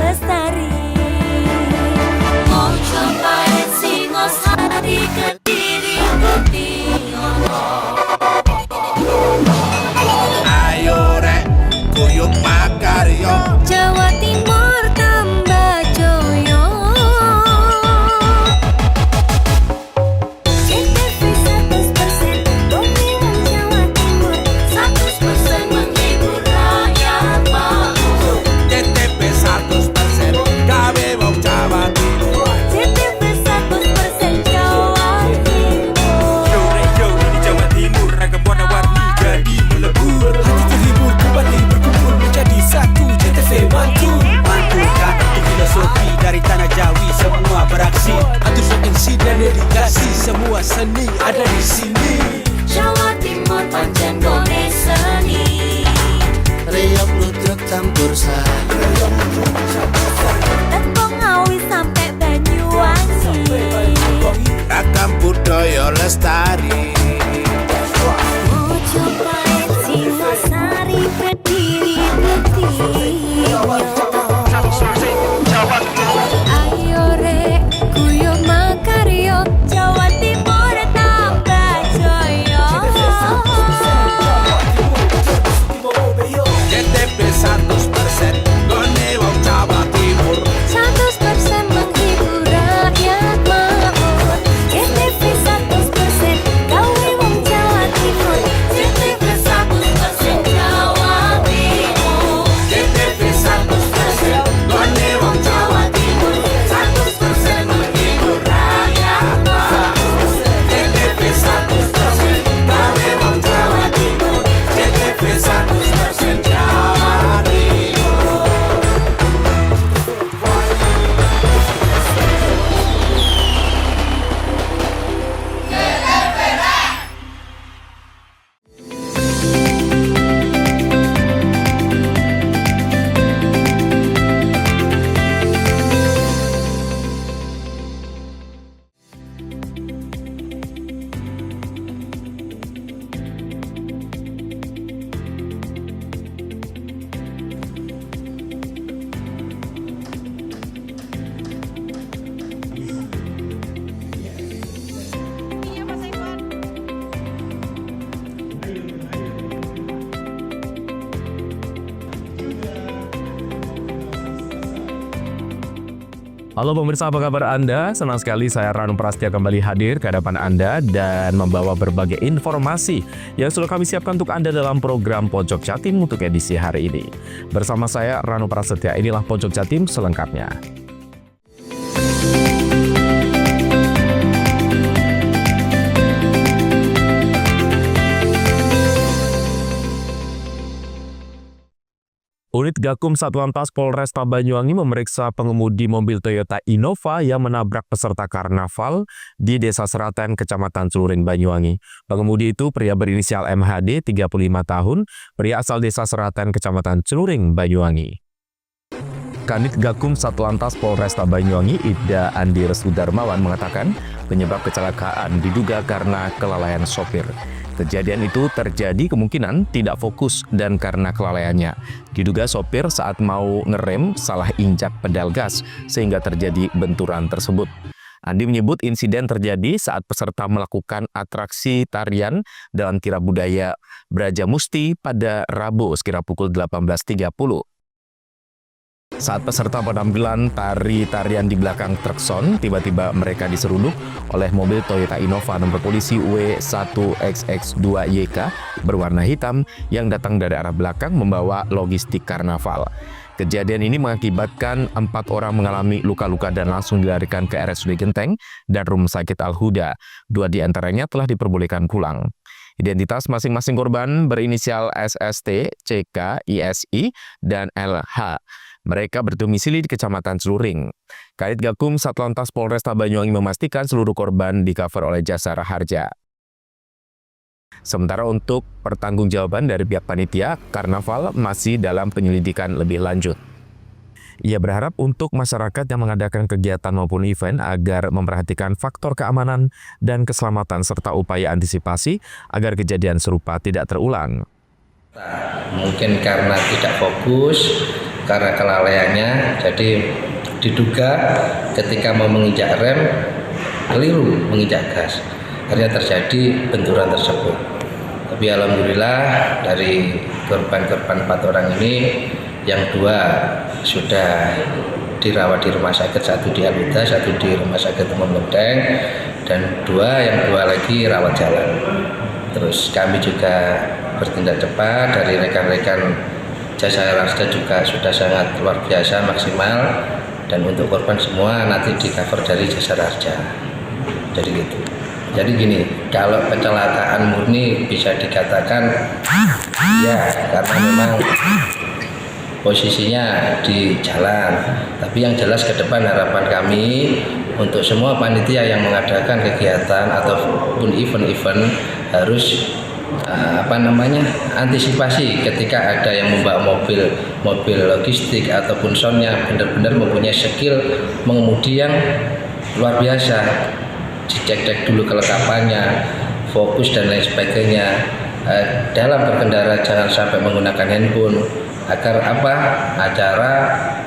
Lestari. Mau cobain Singosari, Kediri, Kutiono. Ayo rek, kuyuk makaryo. Jawa Timur tambah joyo. CTV 100% Bumi Wong Jawa Timur, 100% menghibur rakyat makmur. CTP 100% gawe wong Jawa Timur. CTV 100% Jawa Timur. Yo di Jawa Timur ragam warna-warni jadi melebur. Hati terhibur kembali berkumpul menjadi satu. CTV mantu mantulkan untuk filosofi dari tanah Jawi semua beraksi. Atur MC dan dedikasi semua seni ada di sini. Jawa Timur pancen gone seni. Reyok ludruk campur sari. Tepung Ngawi sampai Banyuwangi. Ragam budaya lestari. Mau cobain Singosari, Kediri, Kutiono. Ayo rek, kuyuk makaryo. Jawa Timur tambah joyo. CTP 100% gone wong Jawa Timur. 100% menghibur rakyat makmur. CTV 100% gawe wong Jawa Timur. CTV 100% Jawa Timur. CTP 100% gone wong Jawa Timur. 100% menghibur rakyat makmur. CTP 100% gawe wong Jawa Timur. CTP 100% Jawa Timur. Halo pemirsa, apa kabar Anda? Senang sekali saya Ranu Prastia kembali hadir ke hadapan Anda dan membawa berbagai informasi yang sudah kami siapkan untuk Anda dalam program Pojok Jatim untuk edisi hari ini. Bersama saya Ranu Prastia, inilah Pojok Jatim selengkapnya. Unit Gakum Satlantas Polresta Banyuwangi memeriksa pengemudi mobil Toyota Innova yang menabrak peserta karnaval di Desa Seraten, Kecamatan Celuring, Banyuwangi. Pengemudi itu pria berinisial MHD, 35 tahun, pria asal Desa Seraten, Kecamatan Celuring, Banyuwangi. Kanit Gakum Satlantas Polresta Banyuwangi, Ibda Andi Restu Darmawan mengatakan penyebab kecelakaan diduga karena kelalaian sopir. Kejadian itu terjadi kemungkinan tidak fokus dan karena kelalaiannya. Diduga sopir saat mau ngerem salah injak pedal gas sehingga terjadi benturan tersebut. Andi menyebut insiden terjadi saat peserta melakukan atraksi tarian dalam kirab budaya Brajamusti pada Rabu sekira pukul 18.30. Saat peserta penampilan tarian di belakang truk son, tiba-tiba mereka diseruduk oleh mobil Toyota Innova nomor polisi W1XX2YK berwarna hitam yang datang dari arah belakang membawa logistik karnaval. Kejadian ini mengakibatkan 4 orang mengalami luka-luka dan langsung dilarikan ke RSUD Genteng dan Rumah Sakit Al-Huda. 2 di antaranya telah diperbolehkan pulang. Identitas masing-masing korban berinisial SST, CK, ISI, dan LH. Mereka berdomisili di Kecamatan Celuring. Kanit Gakum Satlantas Polresta Banyuwangi memastikan seluruh korban di-cover oleh Jasa Raharja. Sementara untuk pertanggungjawaban dari pihak panitia, karnaval masih dalam penyelidikan lebih lanjut. Ia berharap untuk masyarakat yang mengadakan kegiatan maupun event agar memperhatikan faktor keamanan dan keselamatan serta upaya antisipasi agar kejadian serupa tidak terulang. Mungkin karena tidak fokus, karena kelalaiannya. Jadi diduga ketika mau menginjak rem keliru menginjak gas, akhirnya terjadi benturan tersebut. Tapi alhamdulillah dari korban-korban 4 orang ini yang 2 sudah dirawat di rumah sakit, 1 di Aluda, 1 di rumah sakit Umum Lenteng, dan 2 lagi rawat jalan. Terus kami juga bertindak cepat dari rekan-rekan jasa marga juga sudah sangat luar biasa maksimal, dan untuk korban semua nanti di cover dari jasa marga. Jadi gitu. Jadi gini, kalau kecelakaan murni bisa dikatakan ya karena memang posisinya di jalan. Tapi yang jelas ke depan harapan kami untuk semua panitia yang mengadakan kegiatan ataupun event-event harus antisipasi ketika ada yang membawa mobil logistik ataupun soundnya benar-benar mempunyai skill mengemudi yang luar biasa. Dicek dulu kelengkapannya, fokus dan lain sebagainya. Dalam berkendara jangan sampai menggunakan handphone agar acara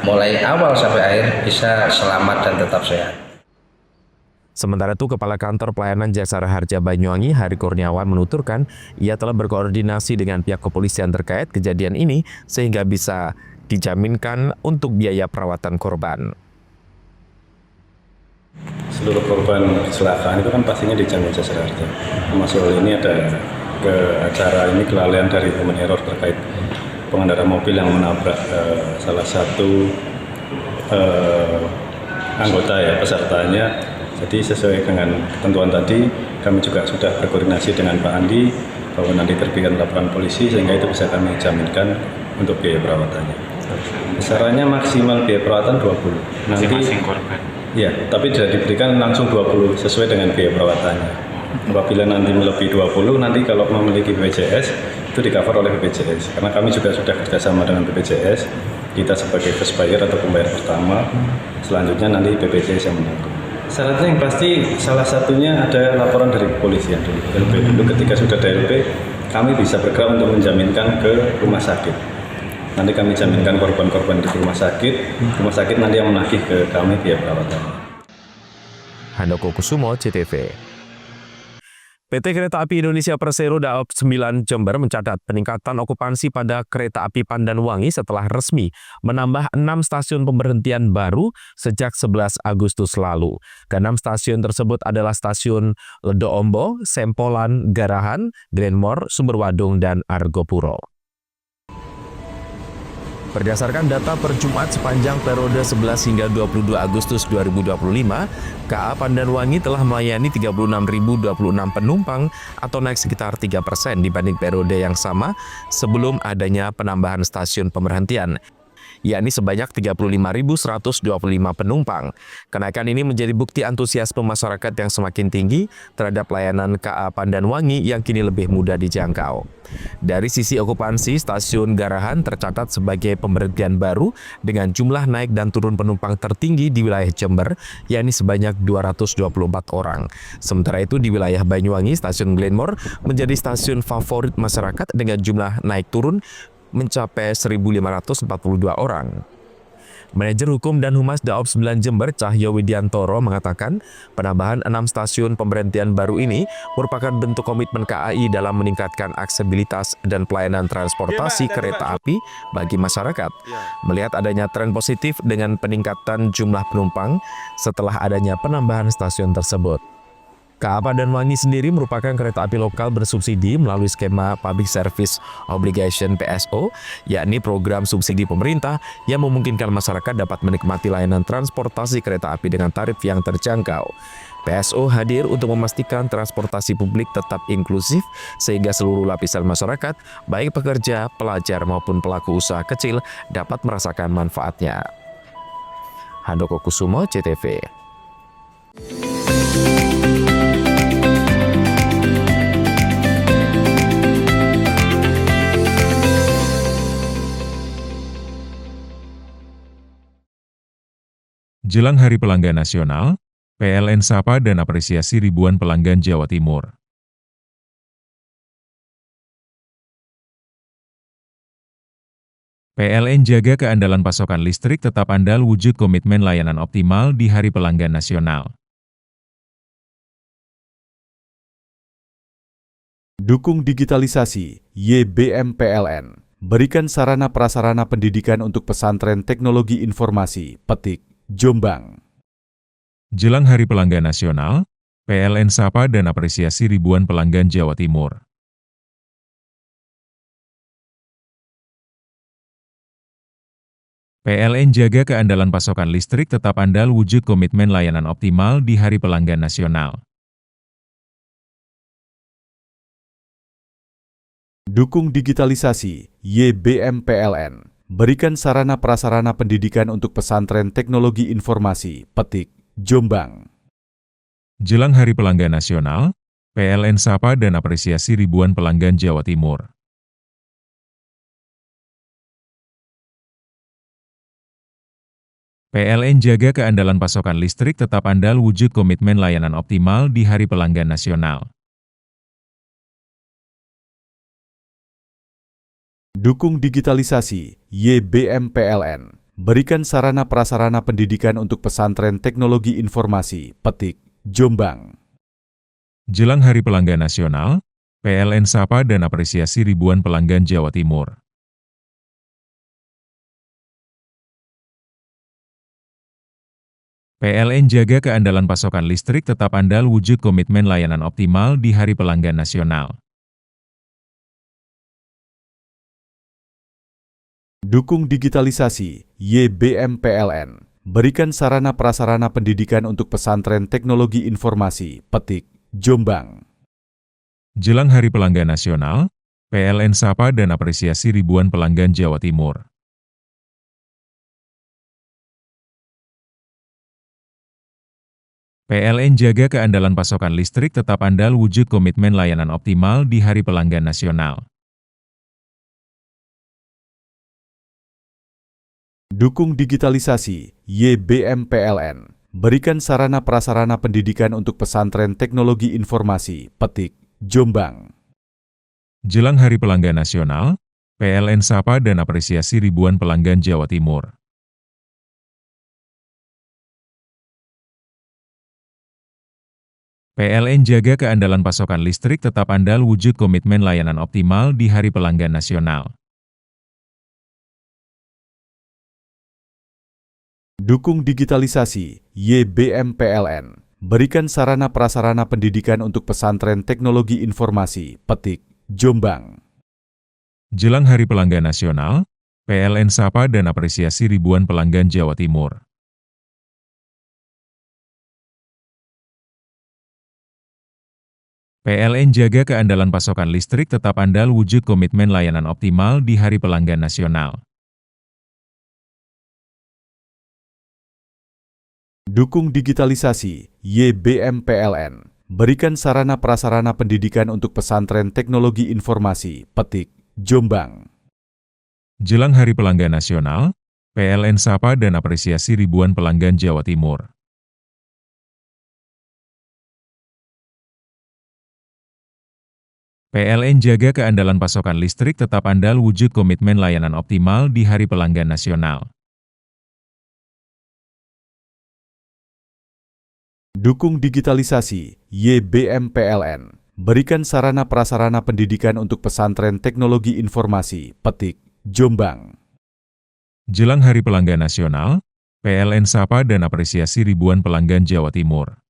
mulai awal sampai akhir bisa selamat dan tetap sehat. Sementara itu, Kepala Kantor Pelayanan Jasara Harja Banyuwangi, Hari Kurniawan, menuturkan ia telah berkoordinasi dengan pihak kepolisian terkait kejadian ini sehingga bisa dijaminkan untuk biaya perawatan korban. Seluruh korban kecelakaan itu kan pastinya dijamin Jasara Harja. Termasuk ini ada ke acara ini kelalaian dari human error terkait pengendara mobil yang menabrak salah satu anggota pesertanya. Jadi sesuai dengan ketentuan tadi, kami juga sudah berkoordinasi dengan Pak Andi bahwa nanti terbitkan laporan polisi sehingga itu bisa kami jaminkan untuk biaya perawatannya. Besarannya maksimal biaya perawatan 20. Nanti ya, tapi tidak diberikan langsung 20 sesuai dengan biaya perawatannya. Apabila nanti melebihi 20, nanti kalau memiliki BPJS itu di-cover oleh BPJS. Karena kami juga sudah kerjasama dengan BPJS, kita sebagai first buyer atau pembayar pertama, selanjutnya nanti BPJS yang menanggung. Syaratnya yang pasti salah satunya ada laporan dari kepolisian dulu. LP dulu, ketika sudah ada LP, kami bisa bergerak untuk menjaminkan ke rumah sakit. Nanti kami jaminkan korban-korban di rumah sakit nanti yang menagih ke kami biaya perawatan. Handoko Kusumo, CTV. PT Kereta Api Indonesia Persero Daob 9 Jember mencatat peningkatan okupansi pada Kereta Api Pandanwangi setelah resmi menambah 6 stasiun pemberhentian baru sejak 11 Agustus lalu. Ke-6 stasiun tersebut adalah stasiun Ledo Ombo, Sempolan, Garahan, Grenmore, Sumberwadung, dan Argopuro. Berdasarkan data per Jumat sepanjang periode 11 hingga 22 Agustus 2025, KA Pandanwangi telah melayani 36.026 penumpang atau naik sekitar 3% dibanding periode yang sama sebelum adanya penambahan stasiun pemberhentian, yakni sebanyak 35.125 penumpang. Kenaikan ini menjadi bukti antusiasme masyarakat yang semakin tinggi terhadap layanan KA Pandanwangi yang kini lebih mudah dijangkau. Dari sisi okupansi, stasiun Garahan tercatat sebagai pemberhentian baru dengan jumlah naik dan turun penumpang tertinggi di wilayah Jember, yakni sebanyak 224 orang. Sementara itu di wilayah Banyuwangi, stasiun Glenmore menjadi stasiun favorit masyarakat dengan jumlah naik turun mencapai 1.542 orang. Manajer Hukum dan Humas Daob 9 Jember, Cahyo Widiantoro, mengatakan penambahan 6 stasiun pemberhentian baru ini merupakan bentuk komitmen KAI dalam meningkatkan aksesibilitas dan pelayanan transportasi kereta api bagi masyarakat. Melihat adanya tren positif dengan peningkatan jumlah penumpang setelah adanya penambahan stasiun tersebut. KA Pandanwangi sendiri merupakan kereta api lokal bersubsidi melalui skema Public Service Obligation PSO, yakni program subsidi pemerintah yang memungkinkan masyarakat dapat menikmati layanan transportasi kereta api dengan tarif yang terjangkau. PSO hadir untuk memastikan transportasi publik tetap inklusif sehingga seluruh lapisan masyarakat, baik pekerja, pelajar maupun pelaku usaha kecil dapat merasakan manfaatnya. Handoko Kusumo, CTV. Jelang Hari Pelanggan Nasional, PLN sapa dan apresiasi ribuan pelanggan Jawa Timur. PLN jaga keandalan pasokan listrik tetap andal wujud komitmen layanan optimal di Hari Pelanggan Nasional. Dukung digitalisasi, YBM PLN. Berikan sarana prasarana pendidikan untuk pesantren teknologi informasi, Petik, Jombang. Jelang Hari Pelanggan Nasional, PLN sapa dan apresiasi ribuan pelanggan Jawa Timur. PLN jaga keandalan pasokan listrik tetap andal wujud komitmen layanan optimal di Hari Pelanggan Nasional. Dukung digitalisasi, YBM PLN. Berikan sarana prasarana pendidikan untuk pesantren teknologi informasi, Petik, Jombang. Jelang Hari Pelanggan Nasional, PLN sapa dan apresiasi ribuan pelanggan Jawa Timur. PLN jaga keandalan pasokan listrik tetap andal wujud komitmen layanan optimal di Hari Pelanggan Nasional. Dukung digitalisasi, YBM PLN. Berikan sarana prasarana pendidikan untuk pesantren teknologi informasi, Petik, Jombang. Jelang Hari Pelanggan Nasional, PLN sapa dan apresiasi ribuan pelanggan Jawa Timur. PLN jaga keandalan pasokan listrik tetap andal wujud komitmen layanan optimal di Hari Pelanggan Nasional. Dukung digitalisasi, YBM PLN. Berikan sarana prasarana pendidikan untuk pesantren teknologi informasi, Petik, Jombang. Jelang Hari Pelanggan Nasional, PLN sapa dan apresiasi ribuan pelanggan Jawa Timur. PLN jaga keandalan pasokan listrik tetap andal wujud komitmen layanan optimal di Hari Pelanggan Nasional. Dukung digitalisasi, YBM PLN. Berikan sarana prasarana pendidikan untuk pesantren teknologi informasi, Petik, Jombang. Jelang Hari Pelanggan Nasional, PLN sapa dan apresiasi ribuan pelanggan Jawa Timur. PLN jaga keandalan pasokan listrik tetap andal wujud komitmen layanan optimal di Hari Pelanggan Nasional. Dukung digitalisasi, YBM PLN. Berikan sarana prasarana pendidikan untuk pesantren teknologi informasi, Petik, Jombang. Jelang Hari Pelanggan Nasional, PLN sapa dan apresiasi ribuan pelanggan Jawa Timur. PLN jaga keandalan pasokan listrik tetap andal wujud komitmen layanan optimal di Hari Pelanggan Nasional. Dukung digitalisasi, YBM PLN. Berikan sarana prasarana pendidikan untuk pesantren teknologi informasi, Petik, Jombang. Jelang Hari Pelanggan Nasional, PLN sapa dan apresiasi ribuan pelanggan Jawa Timur. PLN jaga keandalan pasokan listrik tetap andal wujud komitmen layanan optimal di Hari Pelanggan Nasional. Dukung digitalisasi, YBM PLN. Berikan sarana prasarana pendidikan untuk pesantren teknologi informasi, Petik, Jombang. Jelang Hari Pelanggan Nasional, PLN sapa dan apresiasi ribuan pelanggan Jawa Timur.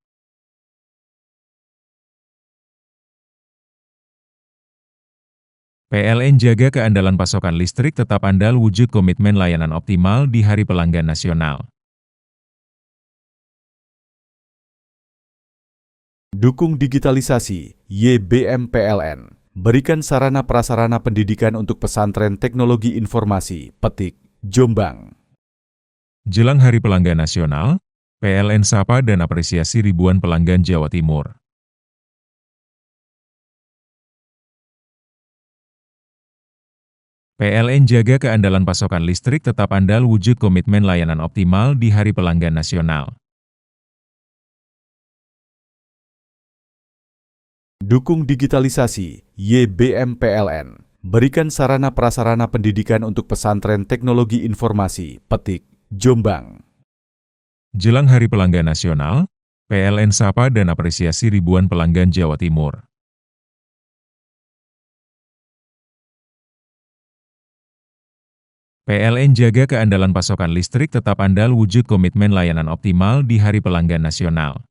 PLN jaga keandalan pasokan listrik tetap andal wujud komitmen layanan optimal di Hari Pelanggan Nasional. Dukung digitalisasi, YBM PLN. Berikan sarana prasarana pendidikan untuk pesantren teknologi informasi, Petik, Jombang. Jelang Hari Pelanggan Nasional, PLN sapa dan apresiasi ribuan pelanggan Jawa Timur. PLN jaga keandalan pasokan listrik tetap andal wujud komitmen layanan optimal di Hari Pelanggan Nasional. Dukung digitalisasi, YBM PLN. berikan sarana prasarana pendidikan untuk pesantren teknologi informasi, Petik, Jombang. Jelang Hari Pelanggan Nasional, PLN sapa dan apresiasi ribuan pelanggan Jawa Timur. PLN jaga keandalan pasokan listrik tetap andal wujud komitmen layanan optimal di Hari Pelanggan Nasional.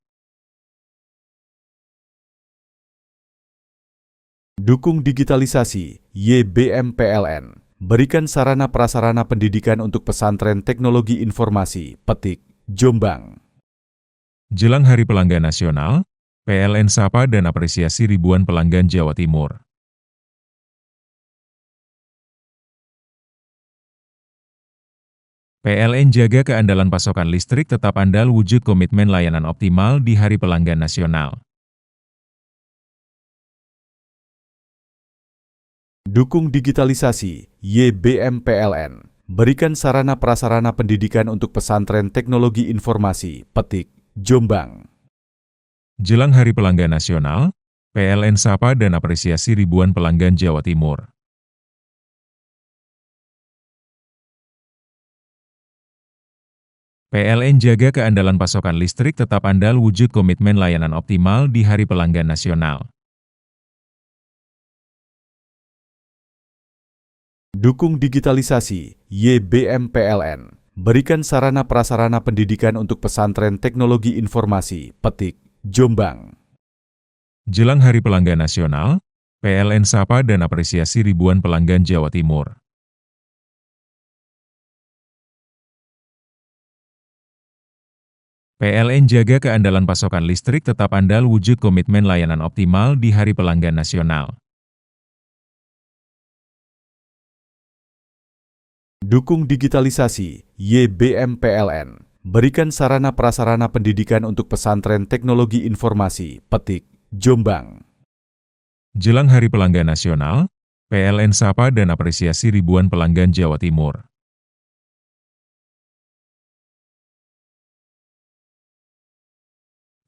Dukung digitalisasi, YBM PLN. Berikan sarana prasarana pendidikan untuk pesantren teknologi informasi, Petik, Jombang. Jelang Hari Pelanggan Nasional, PLN sapa dan apresiasi ribuan pelanggan Jawa Timur. PLN jaga keandalan pasokan listrik tetap andal wujud komitmen layanan optimal di Hari Pelanggan Nasional. Dukung digitalisasi, YBM PLN. Berikan sarana prasarana pendidikan untuk pesantren teknologi informasi, Petik, Jombang. Jelang Hari Pelanggan Nasional, PLN sapa dan apresiasi ribuan pelanggan Jawa Timur. PLN jaga keandalan pasokan listrik tetap andal wujud komitmen layanan optimal di Hari Pelanggan Nasional. Dukung digitalisasi, YBM PLN. Berikan sarana prasarana pendidikan untuk pesantren teknologi informasi, Petik, Jombang. Jelang Hari Pelanggan Nasional, PLN sapa dan apresiasi ribuan pelanggan Jawa Timur. PLN jaga keandalan pasokan listrik tetap andal wujud komitmen layanan optimal di Hari Pelanggan Nasional. Dukung digitalisasi, YBM PLN. Berikan sarana prasarana pendidikan untuk pesantren teknologi informasi, Petik, Jombang. Jelang Hari Pelanggan Nasional, PLN sapa dan apresiasi ribuan pelanggan Jawa Timur.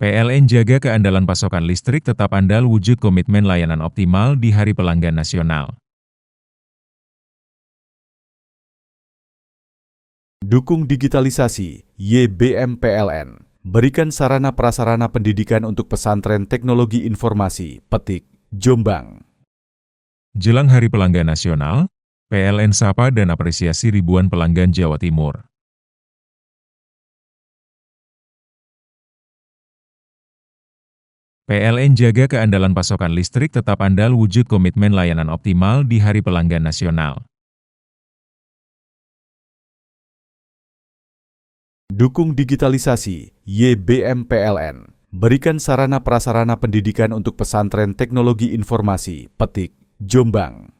PLN jaga keandalan pasokan listrik tetap andal wujud komitmen layanan optimal di Hari Pelanggan Nasional. Dukung digitalisasi, YBM PLN. Berikan sarana prasarana pendidikan untuk pesantren teknologi informasi, Petik, Jombang. Jelang Hari Pelanggan Nasional, PLN sapa dan apresiasi ribuan pelanggan Jawa Timur. PLN jaga keandalan pasokan listrik tetap andal wujud komitmen layanan optimal di Hari Pelanggan Nasional. Dukung digitalisasi, YBM PLN. Berikan sarana prasarana pendidikan untuk pesantren teknologi informasi, Petik, Jombang.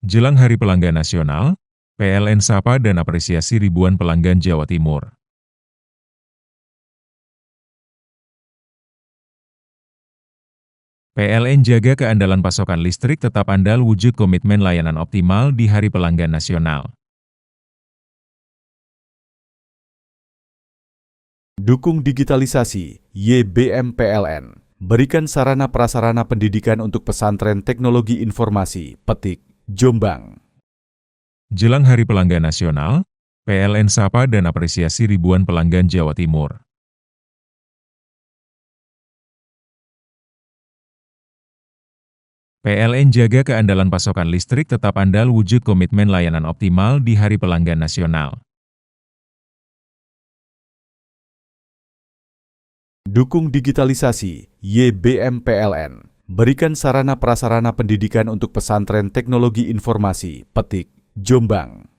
Jelang Hari Pelanggan Nasional, PLN sapa dan apresiasi ribuan pelanggan Jawa Timur. PLN jaga keandalan pasokan listrik tetap andal wujud komitmen layanan optimal di Hari Pelanggan Nasional. Dukung digitalisasi, YBM PLN. Berikan sarana prasarana pendidikan untuk pesantren teknologi informasi, Petik, Jombang. Jelang Hari Pelanggan Nasional, PLN sapa dan apresiasi ribuan pelanggan Jawa Timur. PLN jaga keandalan pasokan listrik tetap andal wujud komitmen layanan optimal di Hari Pelanggan Nasional. Dukung digitalisasi, YBM PLN. Berikan sarana prasarana pendidikan untuk pesantren teknologi informasi, Petik, Jombang.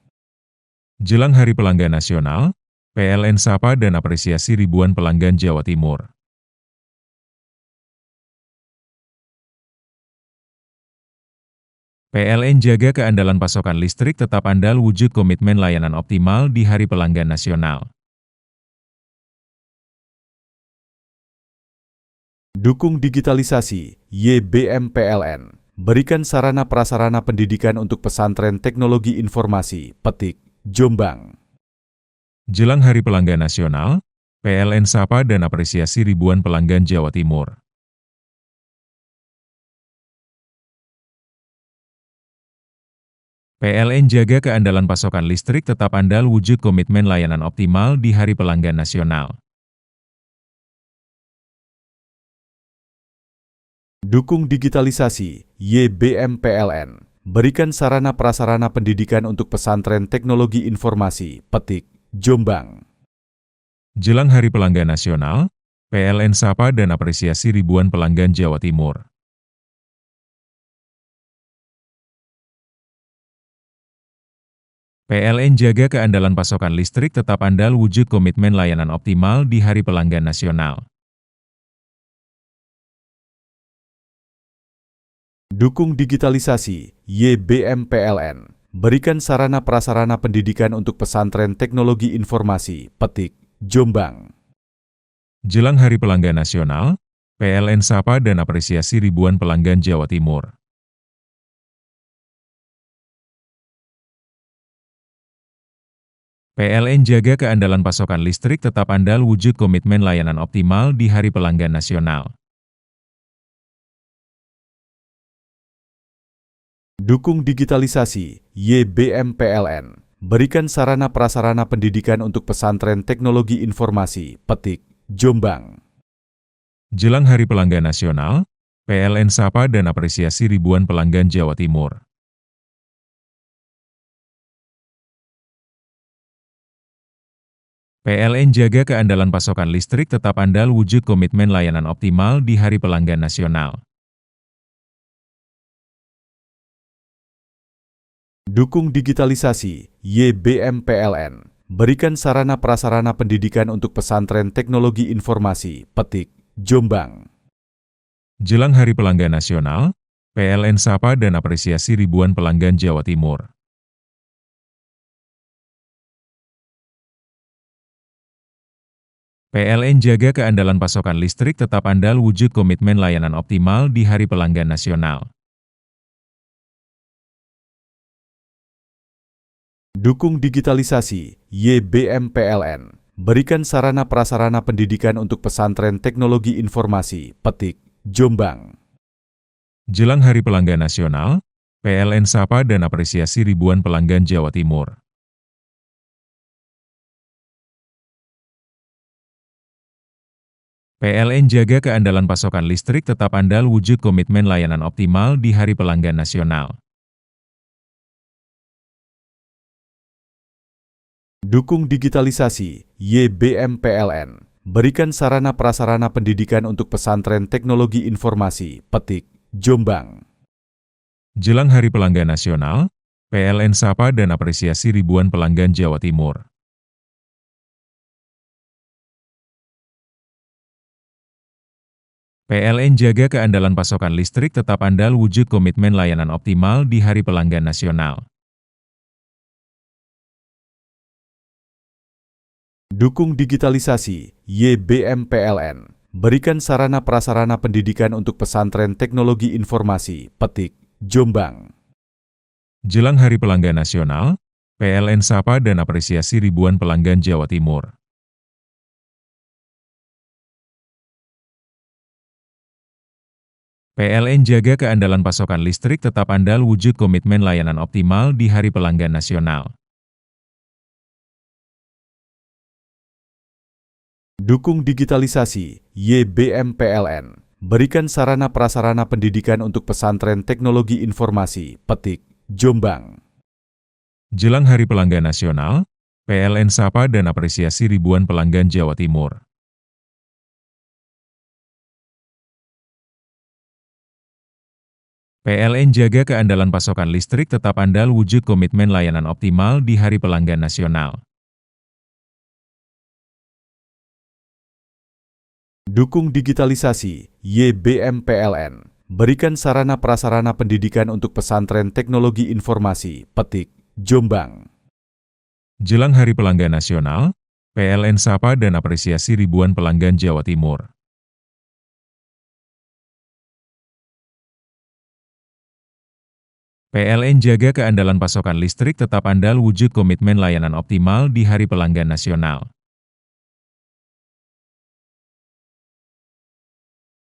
Jelang Hari Pelanggan Nasional, PLN sapa dan apresiasi ribuan pelanggan Jawa Timur. PLN jaga keandalan pasokan listrik tetap andal wujud komitmen layanan optimal di Hari Pelanggan Nasional. Dukung digitalisasi, YBM PLN. Berikan sarana prasarana pendidikan untuk pesantren teknologi informasi, Petik, Jombang. Jelang Hari Pelanggan Nasional, PLN sapa dan apresiasi ribuan pelanggan Jawa Timur. PLN jaga keandalan pasokan listrik tetap andal wujud komitmen layanan optimal di Hari Pelanggan Nasional. Dukung digitalisasi, YBM PLN. Berikan sarana prasarana pendidikan untuk pesantren teknologi informasi, Petik, Jombang. Jelang Hari Pelanggan Nasional, PLN sapa dan apresiasi ribuan pelanggan Jawa Timur. PLN jaga keandalan pasokan listrik tetap andal wujud komitmen layanan optimal di Hari Pelanggan Nasional. Dukung digitalisasi, YBM PLN. Berikan sarana prasarana pendidikan untuk pesantren teknologi informasi, Petik, Jombang. Jelang Hari Pelanggan Nasional, PLN sapa dan apresiasi ribuan pelanggan Jawa Timur. PLN jaga keandalan pasokan listrik tetap andal wujud komitmen layanan optimal di Hari Pelanggan Nasional. Dukung digitalisasi, YBM PLN. Berikan sarana prasarana pendidikan untuk pesantren teknologi informasi, Petik, Jombang. Jelang Hari Pelanggan Nasional, PLN sapa dan apresiasi ribuan pelanggan Jawa Timur. PLN jaga keandalan pasokan listrik tetap andal wujud komitmen layanan optimal di Hari Pelanggan Nasional. Dukung digitalisasi, YBM PLN. Berikan sarana prasarana pendidikan untuk pesantren teknologi informasi, Petik, Jombang. Jelang Hari Pelanggan Nasional, PLN sapa dan apresiasi ribuan pelanggan Jawa Timur. PLN jaga keandalan pasokan listrik tetap andal wujud komitmen layanan optimal di Hari Pelanggan Nasional. Dukung digitalisasi, YBM PLN. Berikan sarana prasarana pendidikan untuk pesantren teknologi informasi, Petik, Jombang. Jelang Hari Pelanggan Nasional, PLN sapa dan apresiasi ribuan pelanggan Jawa Timur. PLN jaga keandalan pasokan listrik tetap andal wujud komitmen layanan optimal di Hari Pelanggan Nasional. Dukung digitalisasi, YBM PLN. Berikan sarana prasarana pendidikan untuk pesantren teknologi informasi, Petik, Jombang. Jelang Hari Pelanggan Nasional, PLN sapa dan apresiasi ribuan pelanggan Jawa Timur. PLN jaga keandalan pasokan listrik tetap andal wujud komitmen layanan optimal di Hari Pelanggan Nasional. Dukung digitalisasi, YBM PLN. Berikan sarana prasarana pendidikan untuk pesantren teknologi informasi, Petik, Jombang. Jelang Hari Pelanggan Nasional, PLN sapa dan apresiasi ribuan pelanggan Jawa Timur. PLN jaga keandalan pasokan listrik tetap andal wujud komitmen layanan optimal di Hari Pelanggan Nasional. Dukung digitalisasi, YBM PLN. Berikan sarana prasarana pendidikan untuk pesantren teknologi informasi, Petik, Jombang. Jelang Hari Pelanggan Nasional, PLN sapa dan apresiasi ribuan pelanggan Jawa Timur. PLN jaga keandalan pasokan listrik tetap andal wujud komitmen layanan optimal di Hari Pelanggan Nasional. Dukung digitalisasi, YBM PLN. Berikan sarana prasarana pendidikan untuk pesantren teknologi informasi, Petik, Jombang. Jelang Hari Pelanggan Nasional, PLN sapa dan apresiasi ribuan pelanggan Jawa Timur. PLN jaga keandalan pasokan listrik tetap andal wujud komitmen layanan optimal di Hari Pelanggan Nasional.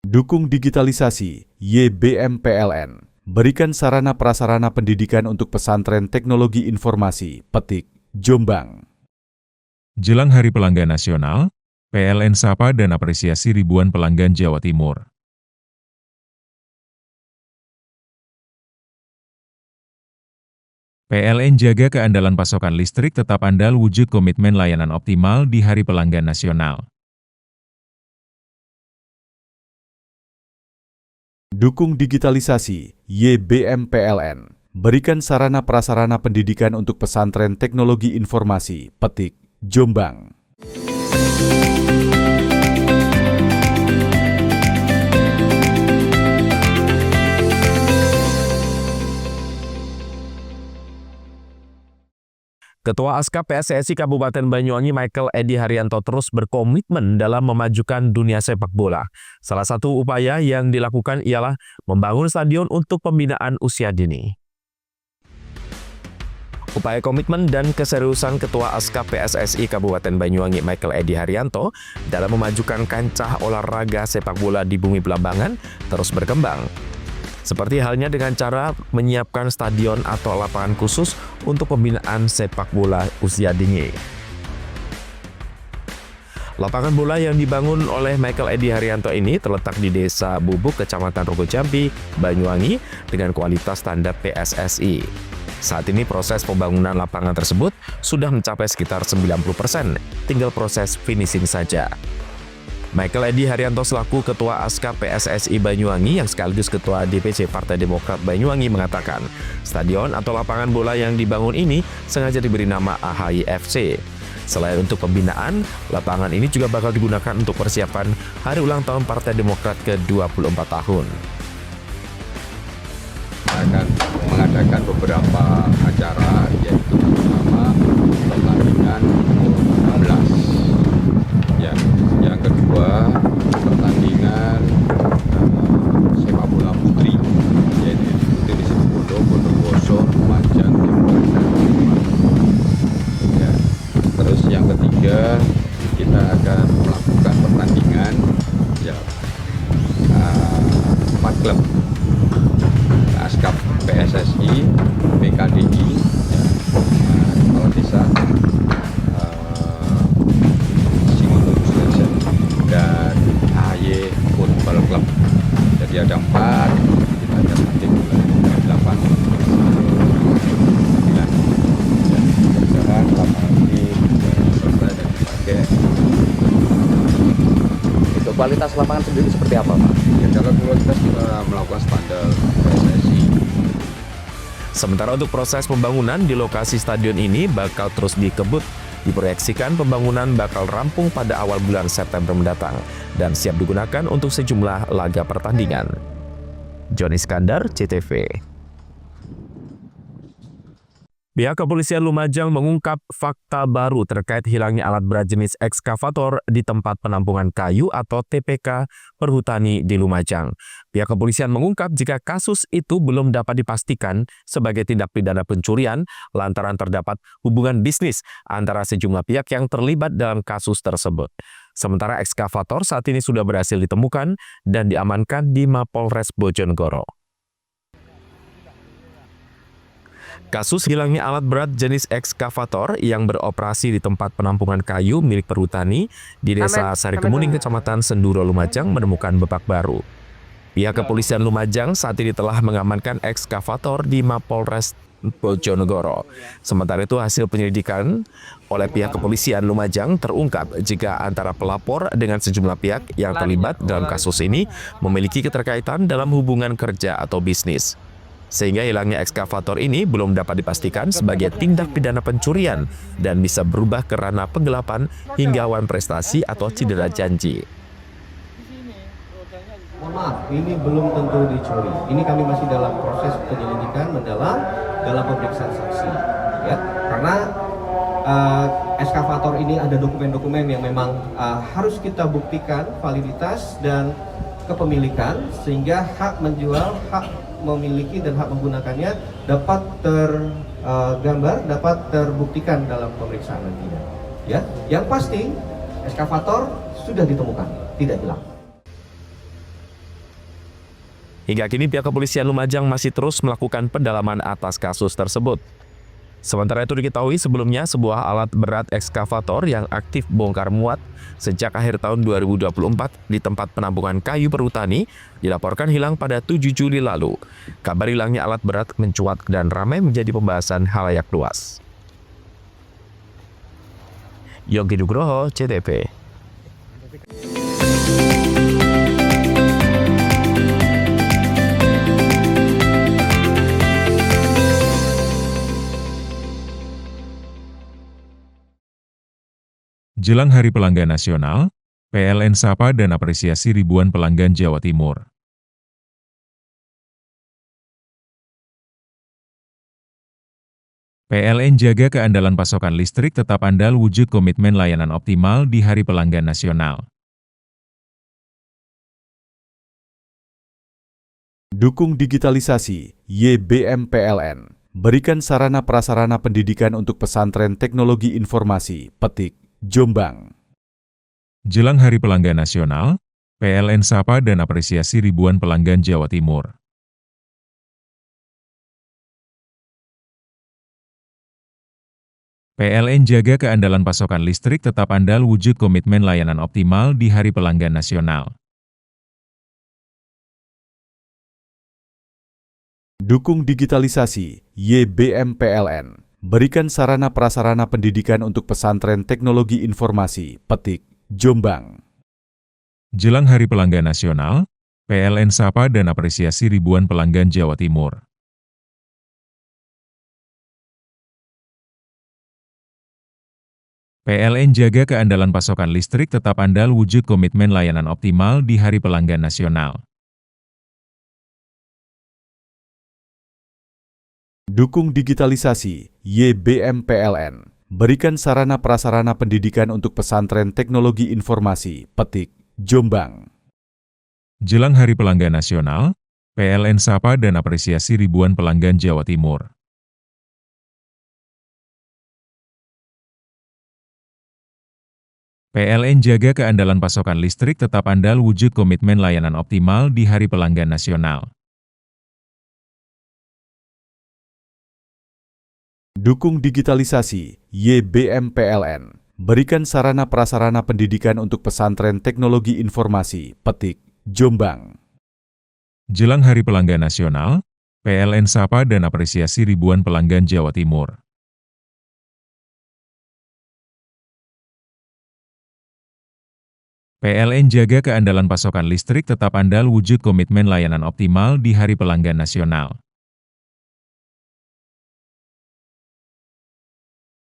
Dukung digitalisasi, YBM PLN. Berikan sarana prasarana pendidikan untuk pesantren teknologi informasi, Petik, Jombang. Jelang Hari Pelanggan Nasional, PLN sapa dan apresiasi ribuan pelanggan Jawa Timur. PLN jaga keandalan pasokan listrik tetap andal wujud komitmen layanan optimal di Hari Pelanggan Nasional. Dukung digitalisasi, YBM PLN. Berikan sarana prasarana pendidikan untuk pesantren teknologi informasi, Petik, Jombang. Ketua Askap PSSI Kabupaten Banyuwangi Michael Edi Haryanto terus berkomitmen dalam memajukan dunia sepak bola. Salah satu upaya yang dilakukan ialah membangun stadion untuk pembinaan usia dini. Upaya komitmen dan keseriusan Ketua Askap PSSI Kabupaten Banyuwangi Michael Edi Haryanto dalam memajukan kancah olahraga sepak bola di Bumi Belambangan terus berkembang. Seperti halnya dengan cara menyiapkan stadion atau lapangan khusus untuk pembinaan sepak bola usia dini. Lapangan bola yang dibangun oleh Michael Edi Haryanto ini terletak di Desa Bubuk, Kecamatan Rogojampi, Banyuwangi dengan kualitas standar PSSI. Saat ini proses pembangunan lapangan tersebut sudah mencapai sekitar 90%, tinggal proses finishing saja. Michael Edi Haryanto selaku Ketua Askap PSSI Banyuwangi yang sekaligus Ketua DPC Partai Demokrat Banyuwangi mengatakan, stadion atau lapangan bola yang dibangun ini sengaja diberi nama AHY FC. Selain untuk pembinaan, lapangan ini juga bakal digunakan untuk persiapan hari ulang tahun Partai Demokrat ke-24 tahun. Akan mengadakan beberapa acara, yaitu pertama pertandingan 16. Ya, yang kedua pertandingan sepak bola putri, yaitu di Situbondo, Bondowoso, Lumajang, Jember, dan ya. Terus yang ketiga kita akan melakukan pertandingan ya 4 klub Askap PSSI, PKDI, ya, Kepala Desa, dan AHY Football Club. Jadi ada 4, kita akan nanti mulai 8 9. Mudah-mudahan lapangan ini selesai dan dipakai. Untuk kualitas lapangan sendiri seperti apa, Pak? Ya, kalau kualitas kita melakukan standar PSSI. Sementara untuk proses pembangunan di lokasi stadion ini bakal terus dikebut. Diproyeksikan pembangunan bakal rampung pada awal bulan September mendatang dan siap digunakan untuk sejumlah laga pertandingan. Joni Iskandar, CTV. Pihak kepolisian Lumajang mengungkap fakta baru terkait hilangnya alat berat jenis ekskavator di tempat penampungan kayu atau TPK Perhutani di Lumajang. Pihak kepolisian mengungkap jika kasus itu belum dapat dipastikan sebagai tindak pidana pencurian lantaran terdapat hubungan bisnis antara sejumlah pihak yang terlibat dalam kasus tersebut. Sementara ekskavator saat ini sudah berhasil ditemukan dan diamankan di Mapolres Bojonegoro. Kasus hilangnya alat berat jenis ekskavator yang beroperasi di tempat penampungan kayu milik Perhutani di Desa Sarikemuning, Kecamatan Senduro, Lumajang menemukan babak baru. Pihak kepolisian Lumajang saat ini telah mengamankan ekskavator di Mapolres Bojonegoro. Sementara itu hasil penyelidikan oleh pihak kepolisian Lumajang terungkap jika antara pelapor dengan sejumlah pihak yang terlibat dalam kasus ini memiliki keterkaitan dalam hubungan kerja atau bisnis. Sehingga hilangnya ekskavator ini belum dapat dipastikan sebagai tindak pidana pencurian dan bisa berubah ke ranah penggelapan hingga wan prestasi atau cedera janji. Mohon maaf, ini belum tentu dicuri. Ini kami masih dalam proses penyelidikan mendalam dalam pemeriksaan saksi. Ya, karena ekskavator ini ada dokumen-dokumen yang memang harus kita buktikan validitas dan kepemilikan sehingga hak menjual, hak memiliki dan hak menggunakannya dapat tergambar, dapat terbuktikan dalam pemeriksaan nantinya. Ya, yang pasti ekskavator sudah ditemukan, tidak hilang. Hingga kini pihak kepolisian Lumajang masih terus melakukan pendalaman atas kasus tersebut. Sementara itu diketahui sebelumnya sebuah alat berat ekskavator yang aktif bongkar muat sejak akhir tahun 2024 di tempat penampungan kayu perhutani dilaporkan hilang pada 7 Juli lalu. Kabar hilangnya alat berat mencuat dan ramai menjadi pembahasan halayak luas. Yogi Nugroho, CTV. Jelang Hari Pelanggan Nasional, PLN sapa dan apresiasi ribuan pelanggan Jawa Timur. PLN jaga keandalan pasokan listrik tetap andal wujud komitmen layanan optimal di Hari Pelanggan Nasional. Dukung digitalisasi, YBM PLN. Berikan sarana prasarana pendidikan untuk pesantren teknologi informasi, Petik, Jombang. Jelang Hari Pelanggan Nasional, PLN sapa dan apresiasi ribuan pelanggan Jawa Timur. PLN jaga keandalan pasokan listrik tetap andal wujud komitmen layanan optimal di Hari Pelanggan Nasional. Dukung digitalisasi, YBM PLN. Berikan sarana prasarana pendidikan untuk pesantren teknologi informasi, Petik, Jombang. Jelang Hari Pelanggan Nasional, PLN sapa dan apresiasi ribuan pelanggan Jawa Timur. PLN jaga keandalan pasokan listrik tetap andal wujud komitmen layanan optimal di Hari Pelanggan Nasional. Dukung digitalisasi, YBM PLN. Berikan sarana prasarana pendidikan untuk pesantren teknologi informasi, Petik, Jombang. Jelang Hari Pelanggan Nasional, PLN sapa dan apresiasi ribuan pelanggan Jawa Timur. PLN jaga keandalan pasokan listrik tetap andal wujud komitmen layanan optimal di Hari Pelanggan Nasional. Dukung digitalisasi, YBM PLN. Berikan sarana prasarana pendidikan untuk pesantren teknologi informasi, Petik, Jombang. Jelang Hari Pelanggan Nasional, PLN sapa dan apresiasi ribuan pelanggan Jawa Timur. PLN jaga keandalan pasokan listrik tetap andal wujud komitmen layanan optimal di Hari Pelanggan Nasional.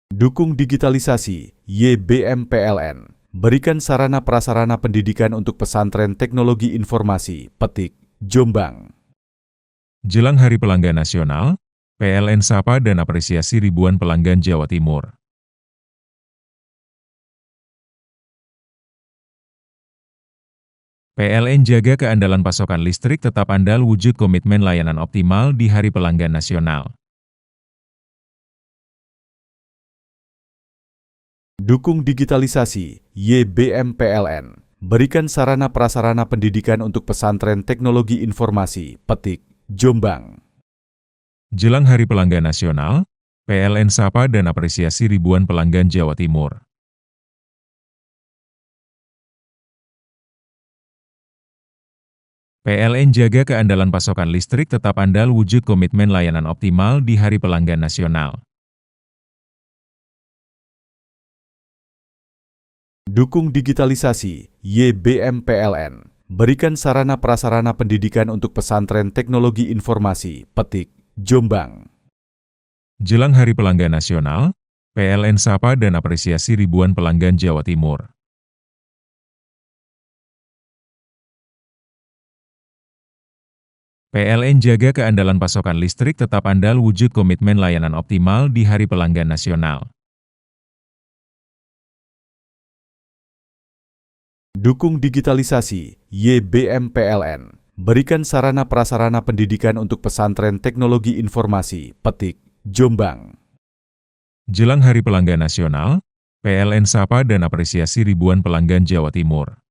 Dukung digitalisasi, YBM PLN. Berikan sarana prasarana pendidikan untuk pesantren teknologi informasi, Petik, Jombang. Jelang Hari Pelanggan Nasional, PLN sapa dan apresiasi ribuan pelanggan Jawa Timur. PLN jaga keandalan pasokan listrik tetap andal wujud komitmen layanan optimal di Hari Pelanggan Nasional. Dukung digitalisasi, YBM PLN. Berikan sarana prasarana pendidikan untuk pesantren teknologi informasi, Petik, Jombang. Jelang Hari Pelanggan Nasional, PLN sapa dan apresiasi ribuan pelanggan Jawa Timur. PLN jaga keandalan pasokan listrik tetap andal wujud komitmen layanan optimal di Hari Pelanggan Nasional. Dukung digitalisasi, YBM PLN. Berikan sarana prasarana pendidikan untuk pesantren teknologi informasi, Petik, Jombang. Jelang Hari Pelanggan Nasional, PLN sapa dan apresiasi ribuan pelanggan Jawa Timur. PLN jaga keandalan pasokan listrik tetap andal wujud komitmen layanan optimal di Hari Pelanggan Nasional. Dukung digitalisasi, YBM PLN. Berikan sarana prasarana pendidikan untuk pesantren teknologi informasi, Petik, Jombang. Jelang Hari Pelanggan Nasional, PLN sapa dan apresiasi ribuan pelanggan Jawa Timur.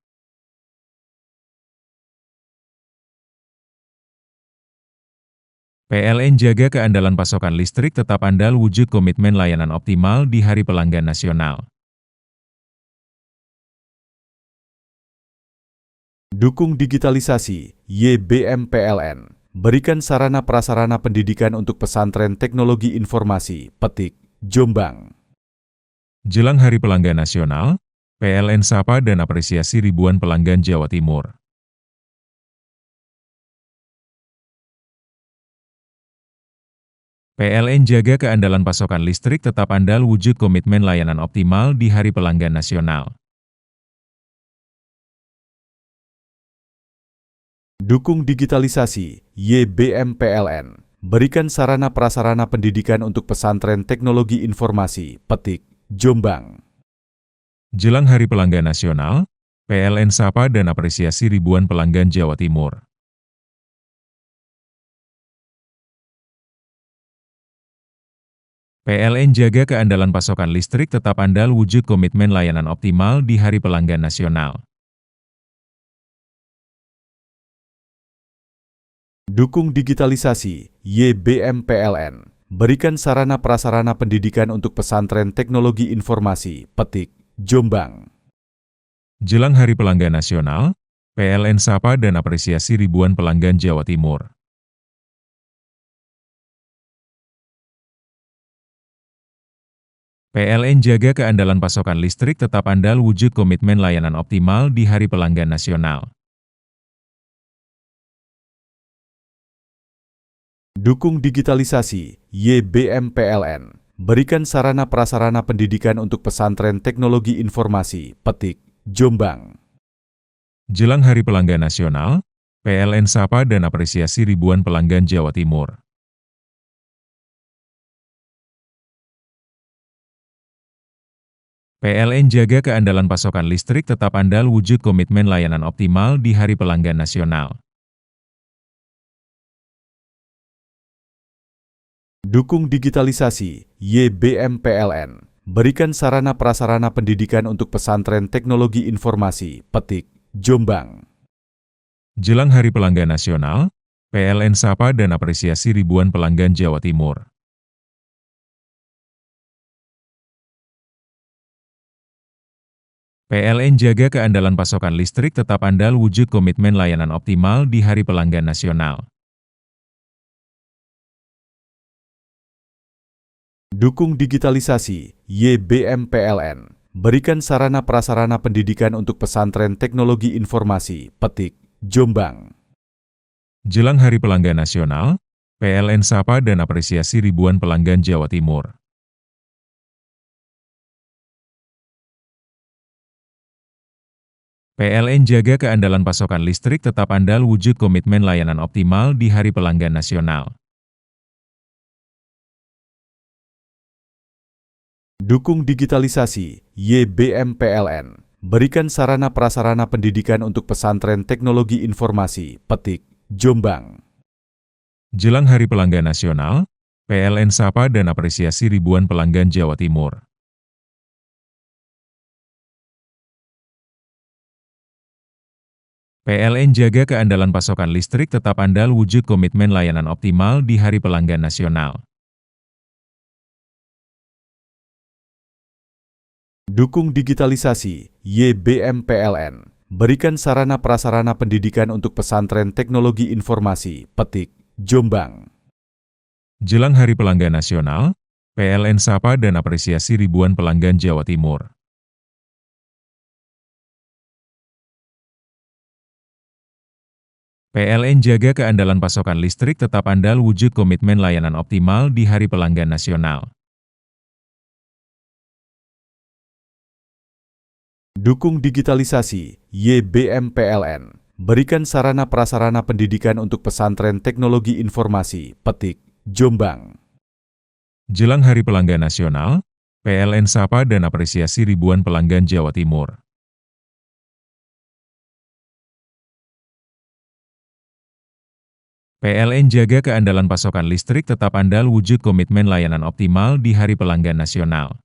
PLN jaga keandalan pasokan listrik tetap andal wujud komitmen layanan optimal di Hari Pelanggan Nasional. Dukung digitalisasi, YBM PLN. Berikan sarana prasarana pendidikan untuk pesantren teknologi informasi, Petik, Jombang. Jelang Hari Pelanggan Nasional, PLN sapa dan apresiasi ribuan pelanggan Jawa Timur. PLN jaga keandalan pasokan listrik tetap andal wujud komitmen layanan optimal di Hari Pelanggan Nasional. Dukung digitalisasi, YBM PLN. Berikan sarana prasarana pendidikan untuk pesantren teknologi informasi, Petik, Jombang. Jelang Hari Pelanggan Nasional, PLN sapa dan apresiasi ribuan pelanggan Jawa Timur. PLN jaga keandalan pasokan listrik tetap andal wujud komitmen layanan optimal di Hari Pelanggan Nasional. Dukung digitalisasi, YBM PLN. Berikan sarana prasarana pendidikan untuk pesantren teknologi informasi, Petik, Jombang. Jelang Hari Pelanggan Nasional, PLN sapa dan apresiasi ribuan pelanggan Jawa Timur. PLN jaga keandalan pasokan listrik tetap andal wujud komitmen layanan optimal di Hari Pelanggan Nasional. Dukung digitalisasi, YBM PLN. Berikan sarana prasarana pendidikan untuk pesantren teknologi informasi, Petik, Jombang. Jelang Hari Pelanggan Nasional, PLN sapa dan apresiasi ribuan pelanggan Jawa Timur. PLN jaga keandalan pasokan listrik tetap andal wujud komitmen layanan optimal di Hari Pelanggan Nasional. Dukung digitalisasi, YBM PLN. Berikan sarana prasarana pendidikan untuk pesantren teknologi informasi, Petik, Jombang. Jelang Hari Pelanggan Nasional, PLN sapa dan apresiasi ribuan pelanggan Jawa Timur. PLN jaga keandalan pasokan listrik tetap andal wujud komitmen layanan optimal di Hari Pelanggan Nasional. Dukung digitalisasi, YBM PLN. Berikan sarana prasarana pendidikan untuk pesantren teknologi informasi, Petik, Jombang. Jelang Hari Pelanggan Nasional, PLN sapa dan apresiasi ribuan pelanggan Jawa Timur. PLN jaga keandalan pasokan listrik tetap andal wujud komitmen layanan optimal di Hari Pelanggan Nasional. Dukung digitalisasi, YBM PLN. Berikan sarana prasarana pendidikan untuk pesantren teknologi informasi, Petik, Jombang. Jelang Hari Pelanggan Nasional, PLN sapa dan apresiasi ribuan pelanggan Jawa Timur. PLN jaga keandalan pasokan listrik tetap andal wujud komitmen layanan optimal di Hari Pelanggan Nasional. Dukung digitalisasi, YBM PLN. Berikan sarana prasarana pendidikan untuk pesantren teknologi informasi, Petik, Jombang. Jelang Hari Pelanggan Nasional, PLN sapa dan apresiasi ribuan pelanggan Jawa Timur. PLN jaga keandalan pasokan listrik tetap andal wujud komitmen layanan optimal di Hari Pelanggan Nasional. Dukung digitalisasi, YBM PLN. Berikan sarana prasarana pendidikan untuk pesantren teknologi informasi, Petik, Jombang. Jelang Hari Pelanggan Nasional, PLN sapa dan apresiasi ribuan pelanggan Jawa Timur. PLN jaga keandalan pasokan listrik tetap andal wujud komitmen layanan optimal di Hari Pelanggan Nasional.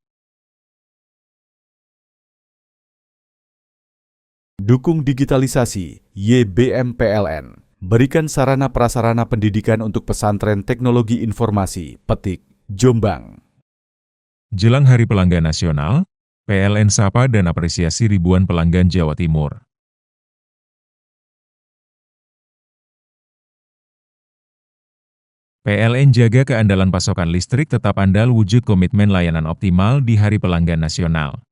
Dukung digitalisasi, YBM PLN. berikan sarana prasarana pendidikan untuk pesantren teknologi informasi, Petik, Jombang. Jelang Hari Pelanggan Nasional, PLN sapa dan apresiasi ribuan pelanggan Jawa Timur. PLN jaga keandalan pasokan listrik tetap andal wujud komitmen layanan optimal di Hari Pelanggan Nasional.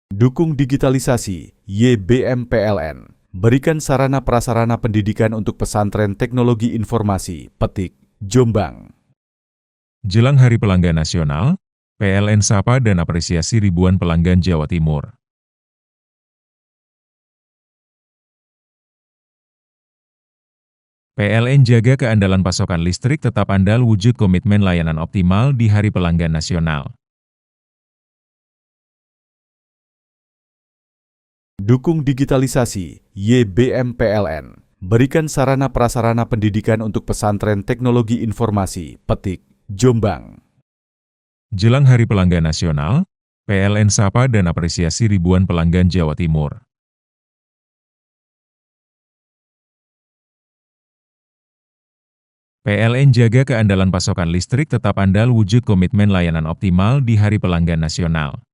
Dukung digitalisasi, YBM PLN. Berikan sarana prasarana pendidikan untuk pesantren teknologi informasi, Petik, Jombang. Jelang Hari Pelanggan Nasional, PLN sapa dan apresiasi ribuan pelanggan Jawa Timur. PLN jaga keandalan pasokan listrik tetap andal wujud komitmen layanan optimal di Hari Pelanggan Nasional. Dukung digitalisasi, YBM PLN. Berikan sarana prasarana pendidikan untuk pesantren teknologi informasi, Petik, Jombang. Jelang Hari Pelanggan Nasional, PLN sapa dan apresiasi ribuan pelanggan Jawa Timur. PLN jaga keandalan pasokan listrik tetap andal wujud komitmen layanan optimal di Hari Pelanggan Nasional.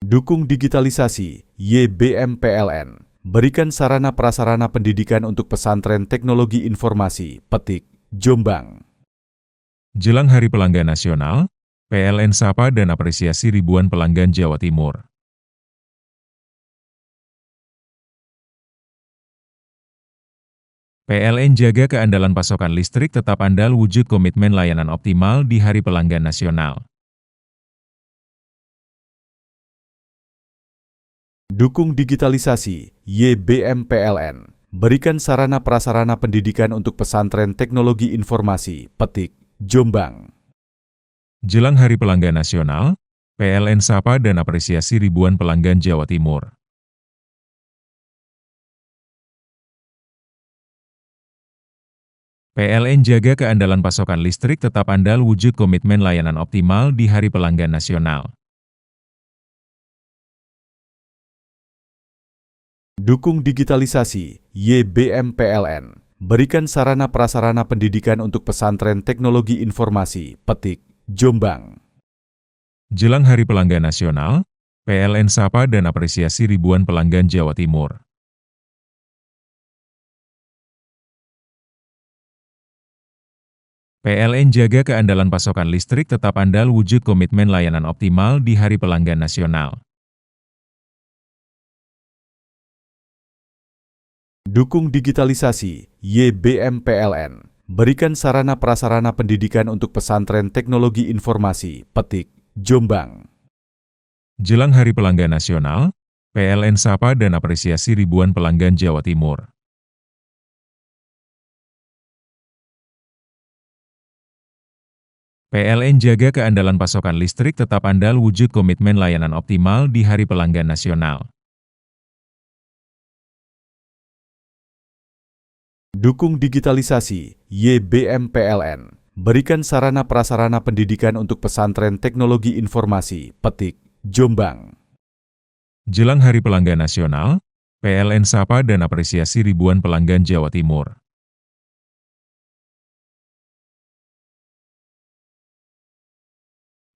Dukung digitalisasi, YBM PLN. Berikan sarana prasarana pendidikan untuk pesantren teknologi informasi, Petik, Jombang. Jelang Hari Pelanggan Nasional, PLN sapa dan apresiasi ribuan pelanggan Jawa Timur. PLN jaga keandalan pasokan listrik tetap andal wujud komitmen layanan optimal di Hari Pelanggan Nasional. Dukung digitalisasi, YBM PLN. Berikan sarana prasarana pendidikan untuk pesantren teknologi informasi, Petik, Jombang. Jelang Hari Pelanggan Nasional, PLN sapa dan apresiasi ribuan pelanggan Jawa Timur. PLN jaga keandalan pasokan listrik tetap andal wujud komitmen layanan optimal di Hari Pelanggan Nasional. Dukung digitalisasi, YBM PLN. Berikan sarana prasarana pendidikan untuk pesantren teknologi informasi, Petik, Jombang. Jelang Hari Pelanggan Nasional, PLN sapa dan apresiasi ribuan pelanggan Jawa Timur. PLN jaga keandalan pasokan listrik tetap andal wujud komitmen layanan optimal di Hari Pelanggan Nasional. Dukung digitalisasi, YBM PLN. Berikan sarana prasarana pendidikan untuk pesantren teknologi informasi, Petik, Jombang. Jelang Hari Pelanggan Nasional, PLN sapa dan apresiasi ribuan pelanggan Jawa Timur. PLN jaga keandalan pasokan listrik tetap andal wujud komitmen layanan optimal di Hari Pelanggan Nasional. Dukung digitalisasi, YBM PLN. Berikan sarana prasarana pendidikan untuk pesantren teknologi informasi, Petik, Jombang. Jelang Hari Pelanggan Nasional, PLN sapa dan apresiasi ribuan pelanggan Jawa Timur.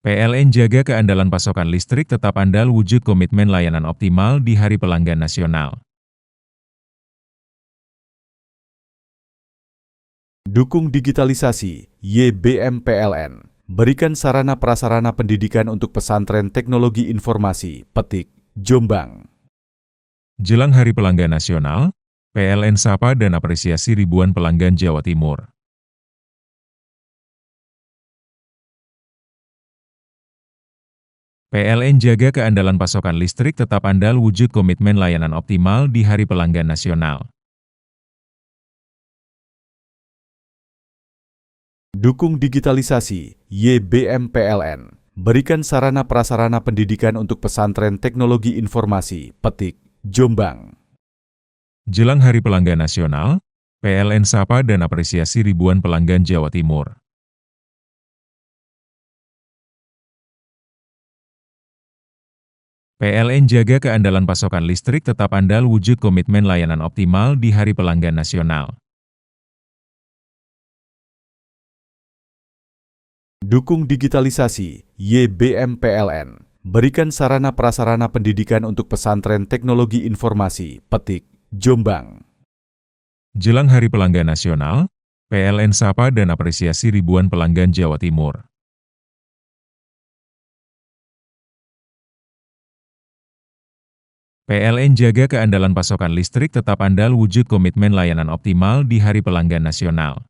PLN jaga keandalan pasokan listrik tetap andal wujud komitmen layanan optimal di Hari Pelanggan Nasional. Dukung digitalisasi, YBM PLN. Berikan sarana prasarana pendidikan untuk pesantren teknologi informasi, Petik, Jombang. Jelang Hari Pelanggan Nasional, PLN sapa dan apresiasi ribuan pelanggan Jawa Timur. PLN jaga keandalan pasokan listrik tetap andal wujud komitmen layanan optimal di Hari Pelanggan Nasional. Dukung digitalisasi, YBM PLN. Berikan sarana prasarana pendidikan untuk pesantren teknologi informasi, Petik, Jombang. Jelang Hari Pelanggan Nasional, PLN sapa dan apresiasi ribuan pelanggan Jawa Timur. PLN jaga keandalan pasokan listrik tetap andal wujud komitmen layanan optimal di Hari Pelanggan Nasional. Dukung digitalisasi, YBM PLN. Berikan sarana prasarana pendidikan untuk pesantren teknologi informasi, Petik, Jombang. Jelang Hari Pelanggan Nasional, PLN sapa dan apresiasi ribuan pelanggan Jawa Timur. PLN jaga keandalan pasokan listrik tetap andal wujud komitmen layanan optimal di Hari Pelanggan Nasional.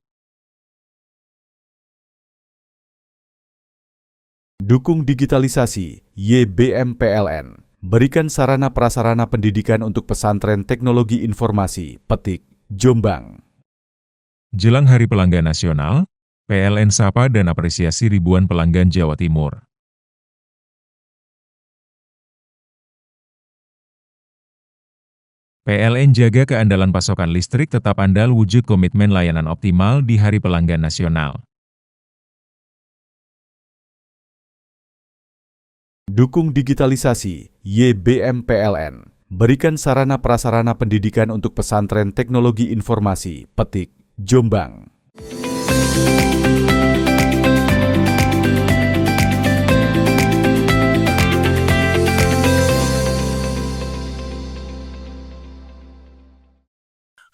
Dukung digitalisasi, YBM PLN. Berikan sarana prasarana pendidikan untuk pesantren teknologi informasi, Petik, Jombang. Jelang Hari Pelanggan Nasional, PLN sapa dan apresiasi ribuan pelanggan Jawa Timur. PLN jaga keandalan pasokan listrik tetap andal wujud komitmen layanan optimal di Hari Pelanggan Nasional. Dukung digitalisasi, YBM PLN. Berikan sarana prasarana pendidikan untuk pesantren teknologi informasi, Petik, Jombang.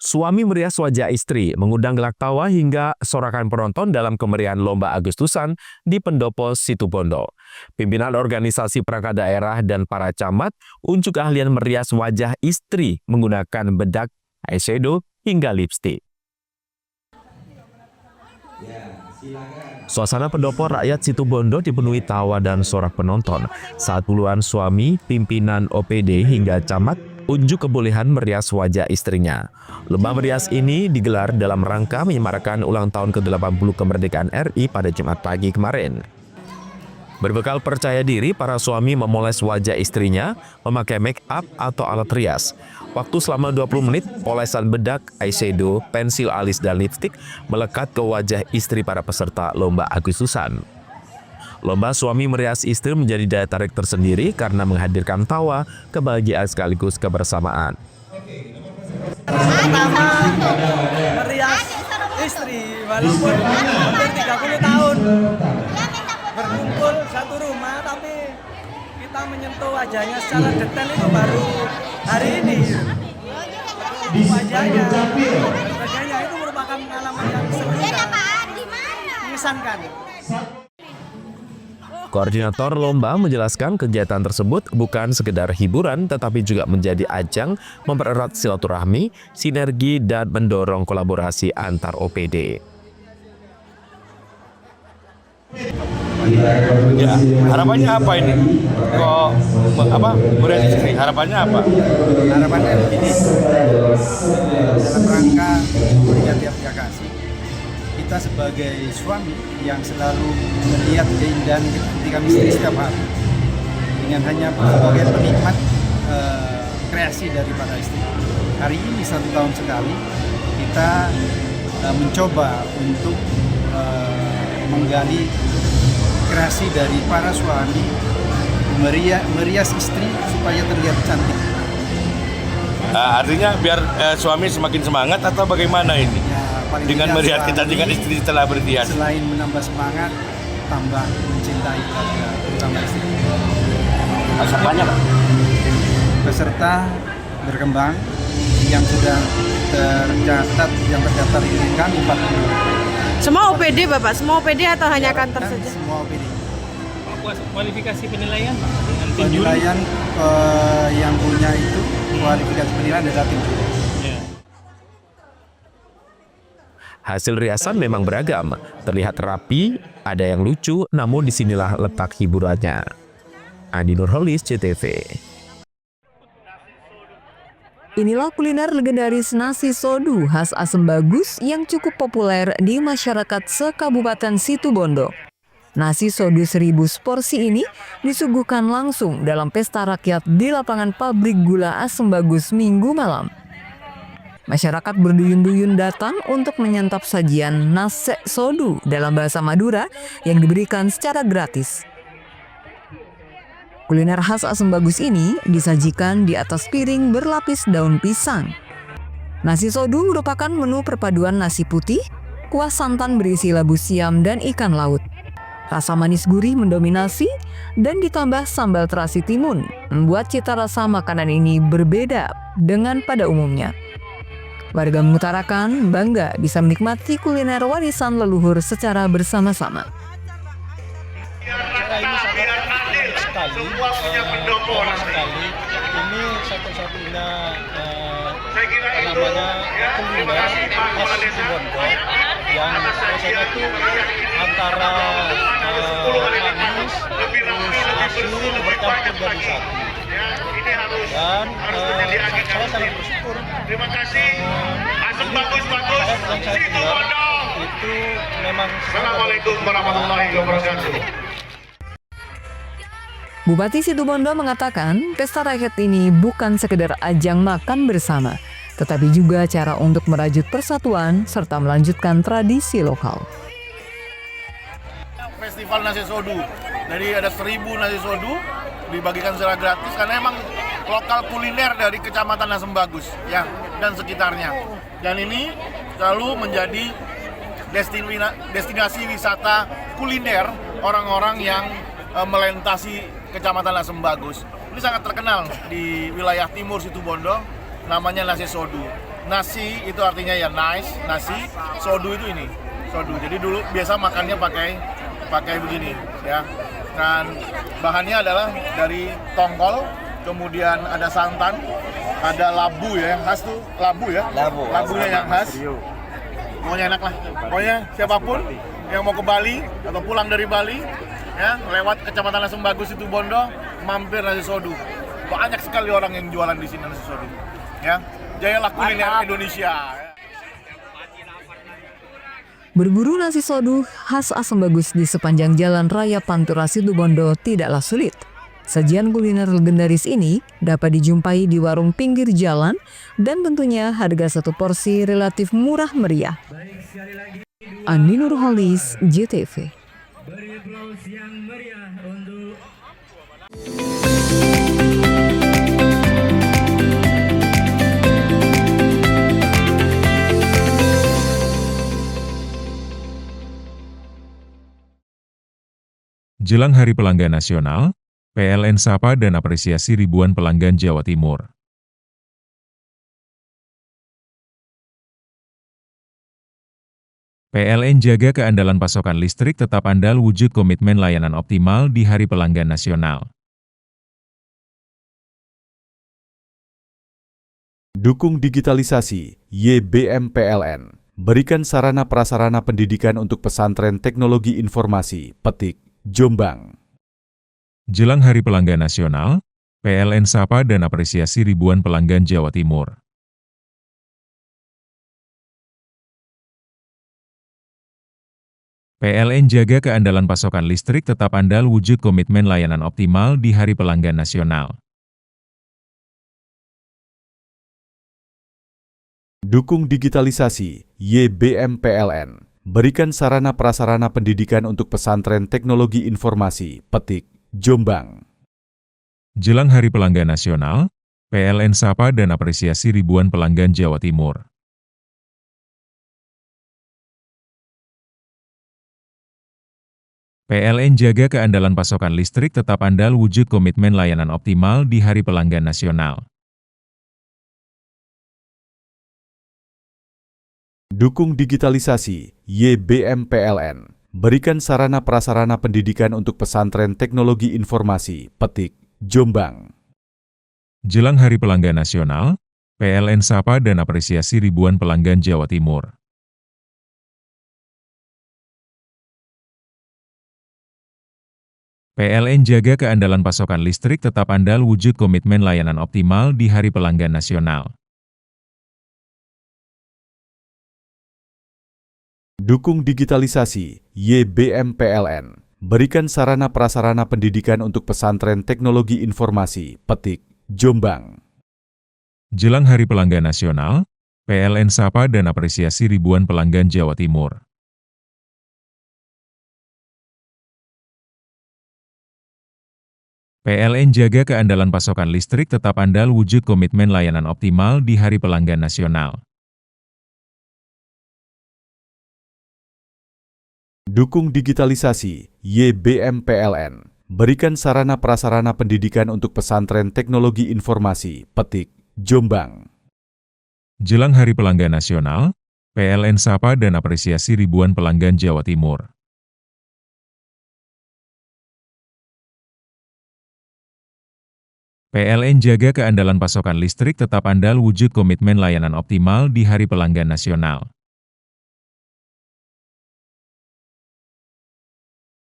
Suami merias wajah istri, mengundang gelak tawa hingga sorakan penonton dalam kemeriahan Lomba Agustusan di Pendopo Situbondo. Pimpinan organisasi perangkat daerah dan para camat unjuk keahlian merias wajah istri menggunakan bedak, eyeshadow, hingga lipstik. Suasana Pendopo rakyat Situbondo dipenuhi tawa dan sorak penonton saat puluhan suami, pimpinan OPD hingga camat unjuk kebolehan merias wajah istrinya. Lomba merias ini digelar dalam rangka menyemarakan ulang tahun ke-80 kemerdekaan RI pada Jumat pagi kemarin. Berbekal percaya diri, para suami memoles wajah istrinya memakai make up atau alat rias. Waktu selama 20 menit, polesan bedak, eyeshadow, pensil alis, dan lipstik melekat ke wajah istri para peserta Lomba Agustusan. Lomba suami merias istri menjadi daya tarik tersendiri karena menghadirkan tawa, kebahagiaan sekaligus kebersamaan. Pertama merias istri walaupun hampir 30 tahun berkumpul satu rumah, tapi kita menyentuh wajahnya secara detail itu baru hari ini. Wajahnya, sebagainya itu merupakan pengalaman yang seru dan mengesankan. Koordinator lomba menjelaskan kegiatan tersebut bukan sekedar hiburan, tetapi juga menjadi ajang mempererat silaturahmi, sinergi, dan mendorong kolaborasi antar OPD. Ya, harapannya apa ini? Kok merias istri? Harapannya apa? Harapannya begini, dalam rangka memberikan tiap kasih, kita sebagai suami yang selalu melihat keindahan ketika istri setiap hari, dengan hanya sebagai penikmat kreasi dari para istri. Hari ini 1 tahun sekali kita mencoba untuk menggali kreasi dari para suami, merias istri supaya terlihat cantik. Artinya biar suami semakin semangat atau bagaimana ini? Ya, dengan melihat kecantikan istri setelah berhias. Selain menambah semangat, tambah mencintai keluarga, terutama istri. Pesertanya Pak? Peserta berkembang yang sudah terdaftar ini kami 40. Semua OPD Bapak, semua OPD atau hanya kantor saja? Semua OPD. Kualifikasi penilaian Pak? Penilaian yang punya itu kualifikasi penilaian dari tim. Hasil riasan memang beragam, terlihat rapi, ada yang lucu, namun disinilah letak hiburannya. Andi Nurholis, CTV. Inilah kuliner legendaris nasi sodu khas Asem Bagus yang cukup populer di masyarakat sekabupaten Situbondo. Nasi sodu 1000 porsi ini disuguhkan langsung dalam pesta rakyat di lapangan pabrik gula Asem Bagus Minggu malam. Masyarakat berduyun-duyun datang untuk menyantap sajian nasi sodu dalam bahasa Madura yang diberikan secara gratis. Kuliner khas Asem Bagus ini disajikan di atas piring berlapis daun pisang. Nasi sodu merupakan menu perpaduan nasi putih, kuah santan berisi labu siam dan ikan laut. Rasa manis gurih mendominasi dan ditambah sambal terasi timun, membuat cita rasa makanan ini berbeda dengan pada umumnya. Warga mengutarakan bangga bisa menikmati kuliner warisan leluhur secara bersama-sama. Ini sangat sekali, sekali. Ini satu-satunya namanya kuliner khas Situbondo yang biasanya itu antara manis, asin bercampur jadi satu. Dan saya sangat bersyukur. Terima kasih. Asem bagus-bagus. Situbondo. Itu memang. Assalamualaikum warahmatullahi wabarakatuh. Bupati Situbondo mengatakan pesta rakyat ini bukan sekedar ajang makan bersama, tetapi juga cara untuk merajut persatuan serta melanjutkan tradisi lokal. Festival nasi sodu, jadi ada 1000 nasi sodu dibagikan secara gratis karena emang lokal kuliner dari Kecamatan Asem Bagus ya dan sekitarnya. Dan ini selalu menjadi destinasi wisata kuliner orang-orang yang melintasi Kecamatan Asem Bagus. Ini sangat terkenal di wilayah timur Situbondo, namanya nasi sodu. Nasi itu artinya ya nice, nasi, sodu itu ini, sodu. Jadi dulu biasa makannya pakai begini ya. Dan bahannya adalah dari tongkol, kemudian ada santan, ada labu ya, yang khas tuh labu ya. Labunya yang khas. Pokoknya enak lah. Pokoknya siapapun yang mau ke Bali atau pulang dari Bali ya, lewat Kecamatan Asem Bagus Situbondo, mampir nasi sodu. Banyak sekali orang yang jualan di sini nasi sodu. Ya, jayalah kuliner Indonesia. Berburu nasi sodu khas Asem Bagus di sepanjang Jalan Raya Pantura Situbondo tidaklah sulit. Sajian kuliner legendaris ini dapat dijumpai di warung pinggir jalan dan tentunya harga satu porsi relatif murah meriah. Andi Nurholis, JTV. Jelang Hari Pelanggan Nasional, PLN sapa dan apresiasi ribuan pelanggan Jawa Timur. PLN jaga keandalan pasokan listrik tetap andal wujud komitmen layanan optimal di Hari Pelanggan Nasional. Dukung digitalisasi, YBM PLN. Berikan sarana prasarana pendidikan untuk pesantren teknologi informasi, Petik, Jombang. Jelang Hari Pelanggan Nasional, PLN sapa dan apresiasi ribuan pelanggan Jawa Timur. PLN jaga keandalan pasokan listrik tetap andal wujud komitmen layanan optimal di Hari Pelanggan Nasional. Dukung digitalisasi, YBM PLN. Berikan sarana prasarana pendidikan untuk pesantren teknologi informasi, Petik, Jombang. Jelang Hari Pelanggan Nasional, PLN sapa dan apresiasi ribuan pelanggan Jawa Timur. PLN jaga keandalan pasokan listrik tetap andal wujud komitmen layanan optimal di Hari Pelanggan Nasional. Dukung digitalisasi, YBM PLN. Berikan sarana prasarana pendidikan untuk pesantren teknologi informasi, Petik, Jombang. Jelang Hari Pelanggan Nasional, PLN sapa dan apresiasi ribuan pelanggan Jawa Timur. PLN jaga keandalan pasokan listrik tetap andal wujud komitmen layanan optimal di Hari Pelanggan Nasional. Dukung digitalisasi, YBM PLN. Berikan sarana prasarana pendidikan untuk pesantren teknologi informasi, Petik, Jombang. Jelang Hari Pelanggan Nasional, PLN sapa dan apresiasi ribuan pelanggan Jawa Timur. PLN jaga keandalan pasokan listrik tetap andal wujud komitmen layanan optimal di Hari Pelanggan Nasional. Dukung digitalisasi, YBM PLN. Berikan sarana prasarana pendidikan untuk pesantren teknologi informasi, Petik, Jombang. Jelang Hari Pelanggan Nasional, PLN sapa dan apresiasi ribuan pelanggan Jawa Timur. PLN jaga keandalan pasokan listrik tetap andal wujud komitmen layanan optimal di Hari Pelanggan Nasional.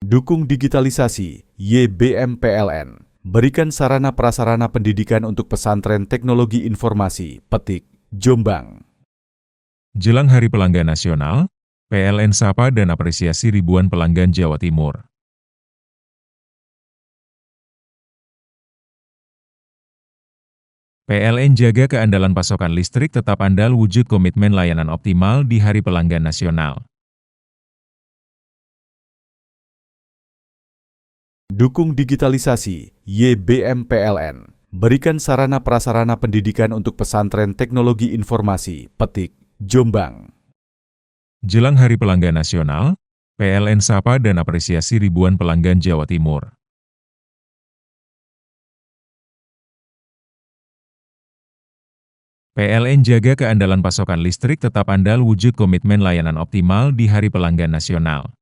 Dukung digitalisasi, YBM PLN. Berikan sarana prasarana pendidikan untuk pesantren teknologi informasi, Petik, Jombang. Jelang Hari Pelanggan Nasional, PLN sapa dan apresiasi ribuan pelanggan Jawa Timur. PLN jaga keandalan pasokan listrik tetap andal wujud komitmen layanan optimal di Hari Pelanggan Nasional. Dukung digitalisasi, YBM PLN. Berikan sarana prasarana pendidikan untuk pesantren teknologi informasi, Petik, Jombang. Jelang Hari Pelanggan Nasional, PLN sapa dan apresiasi ribuan pelanggan Jawa Timur. PLN jaga keandalan pasokan listrik tetap andal wujud komitmen layanan optimal di Hari Pelanggan Nasional.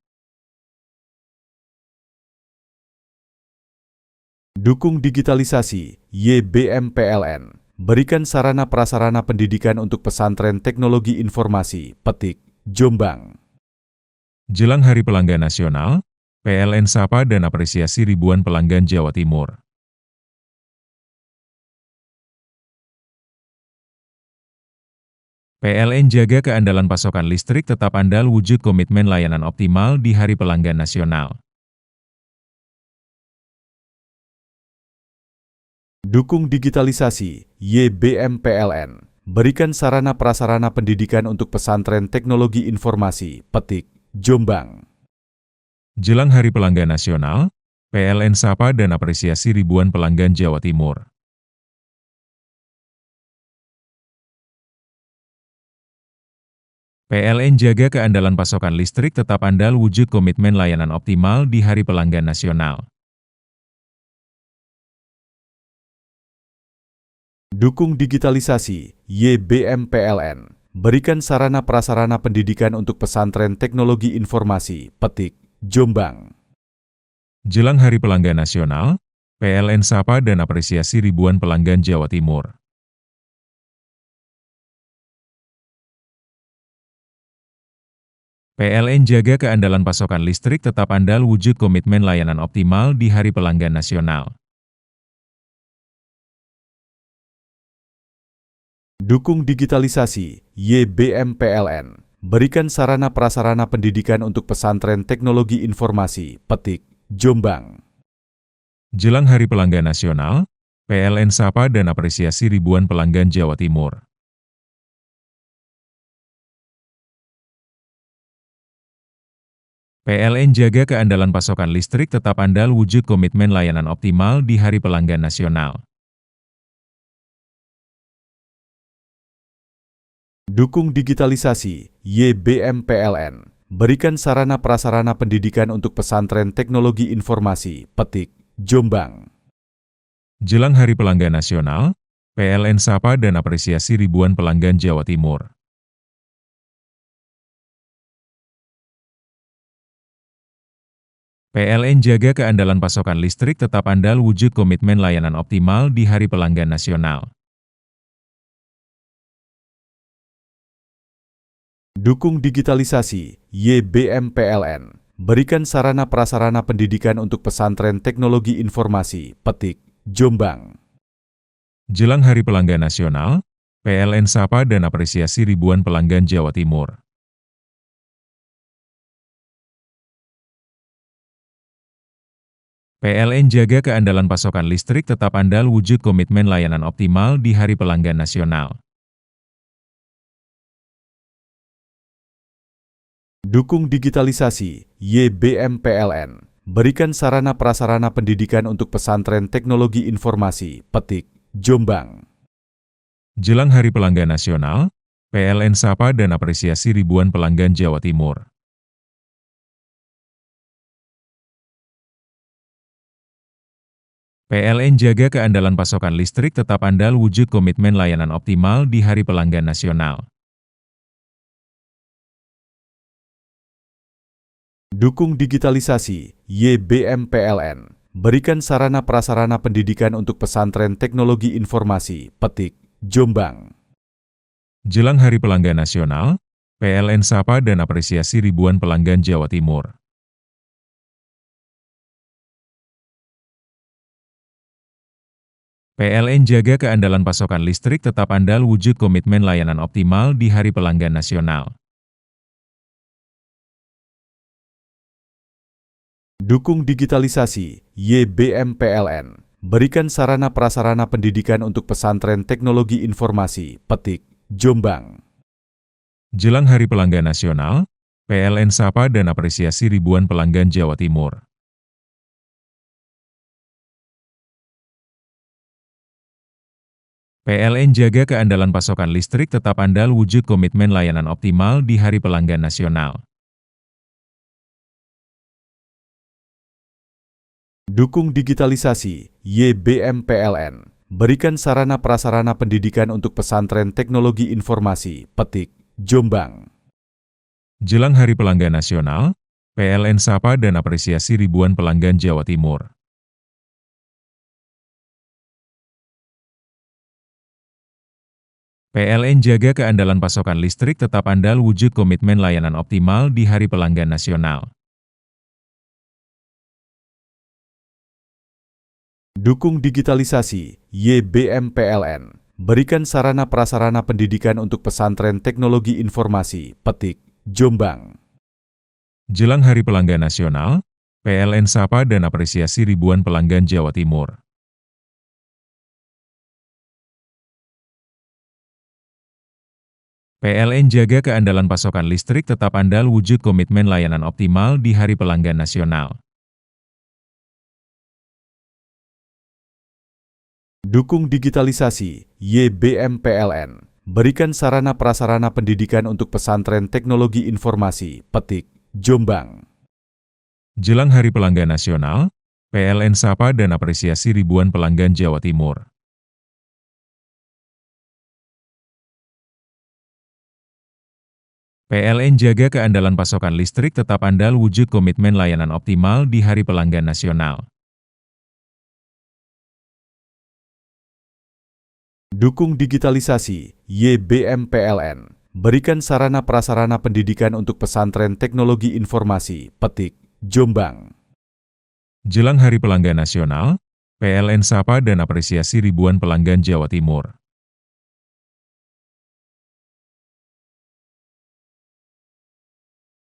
Dukung digitalisasi, YBM PLN. Berikan sarana prasarana pendidikan untuk pesantren teknologi informasi, Petik, Jombang. Jelang Hari Pelanggan Nasional, PLN sapa dan apresiasi ribuan pelanggan Jawa Timur. PLN jaga keandalan pasokan listrik tetap andal wujud komitmen layanan optimal di Hari Pelanggan Nasional. Dukung digitalisasi, YBM PLN. Berikan sarana prasarana pendidikan untuk pesantren teknologi informasi, Petik, Jombang. Jelang Hari Pelanggan Nasional, PLN sapa dan apresiasi ribuan pelanggan Jawa Timur. PLN jaga keandalan pasokan listrik tetap andal wujud komitmen layanan optimal di Hari Pelanggan Nasional. Dukung digitalisasi, YBM PLN. Berikan sarana prasarana pendidikan untuk pesantren teknologi informasi, Petik, Jombang. Jelang Hari Pelanggan Nasional, PLN sapa dan apresiasi ribuan pelanggan Jawa Timur. PLN jaga keandalan pasokan listrik tetap andal wujud komitmen layanan optimal di Hari Pelanggan Nasional. Dukung digitalisasi, YBM PLN. Berikan sarana prasarana pendidikan untuk pesantren teknologi informasi, Petik, Jombang. Jelang Hari Pelanggan Nasional, PLN sapa dan apresiasi ribuan pelanggan Jawa Timur. PLN jaga keandalan pasokan listrik tetap andal wujud komitmen layanan optimal di Hari Pelanggan Nasional. Dukung digitalisasi, YBM PLN. Berikan sarana prasarana pendidikan untuk pesantren teknologi informasi, Petik, Jombang. Jelang Hari Pelanggan Nasional, PLN sapa dan apresiasi ribuan pelanggan Jawa Timur. PLN jaga keandalan pasokan listrik tetap andal wujud komitmen layanan optimal di Hari Pelanggan Nasional. Dukung digitalisasi, YBM PLN. Berikan sarana prasarana pendidikan untuk pesantren teknologi informasi, Petik, Jombang. Jelang Hari Pelanggan Nasional, PLN sapa dan apresiasi ribuan pelanggan Jawa Timur. PLN jaga keandalan pasokan listrik tetap andal wujud komitmen layanan optimal di Hari Pelanggan Nasional. Dukung digitalisasi, YBM PLN. berikan sarana prasarana pendidikan untuk pesantren teknologi informasi, Petik, Jombang. Jelang Hari Pelanggan Nasional, PLN sapa dan apresiasi ribuan pelanggan Jawa Timur. PLN jaga keandalan pasokan listrik tetap andal wujud komitmen layanan optimal di Hari Pelanggan Nasional. Dukung digitalisasi, YBM PLN. Berikan sarana prasarana pendidikan untuk pesantren teknologi informasi, Petik, Jombang. Jelang Hari Pelanggan Nasional, PLN sapa dan apresiasi ribuan pelanggan Jawa Timur. PLN jaga keandalan pasokan listrik tetap andal wujud komitmen layanan optimal di Hari Pelanggan Nasional. Dukung digitalisasi, YBM PLN. Berikan sarana prasarana pendidikan untuk pesantren teknologi informasi, Petik, Jombang. Jelang Hari Pelanggan Nasional, PLN sapa dan apresiasi ribuan pelanggan Jawa Timur. PLN jaga keandalan pasokan listrik tetap andal wujud komitmen layanan optimal di Hari Pelanggan Nasional. Dukung digitalisasi, YBM PLN. Berikan sarana prasarana pendidikan untuk pesantren teknologi informasi, Petik, Jombang. Jelang Hari Pelanggan Nasional, PLN sapa dan apresiasi ribuan pelanggan Jawa Timur. PLN jaga keandalan pasokan listrik tetap andal wujud komitmen layanan optimal di Hari Pelanggan Nasional. Dukung digitalisasi, YBM PLN. Berikan sarana prasarana pendidikan untuk pesantren teknologi informasi, Petik, Jombang. Jelang Hari Pelanggan Nasional, PLN sapa dan apresiasi ribuan pelanggan Jawa Timur. PLN jaga keandalan pasokan listrik tetap andal wujud komitmen layanan optimal di Hari Pelanggan Nasional. Dukung digitalisasi, YBM PLN. Berikan sarana prasarana pendidikan untuk pesantren teknologi informasi, Petik, Jombang. Jelang Hari Pelanggan Nasional, PLN sapa dan apresiasi ribuan pelanggan Jawa Timur. PLN jaga keandalan pasokan listrik tetap andal wujud komitmen layanan optimal di Hari Pelanggan Nasional. Dukung digitalisasi, YBM PLN. Berikan sarana prasarana pendidikan untuk pesantren teknologi informasi, Petik, Jombang. Jelang Hari Pelanggan Nasional, PLN sapa dan apresiasi ribuan pelanggan Jawa Timur.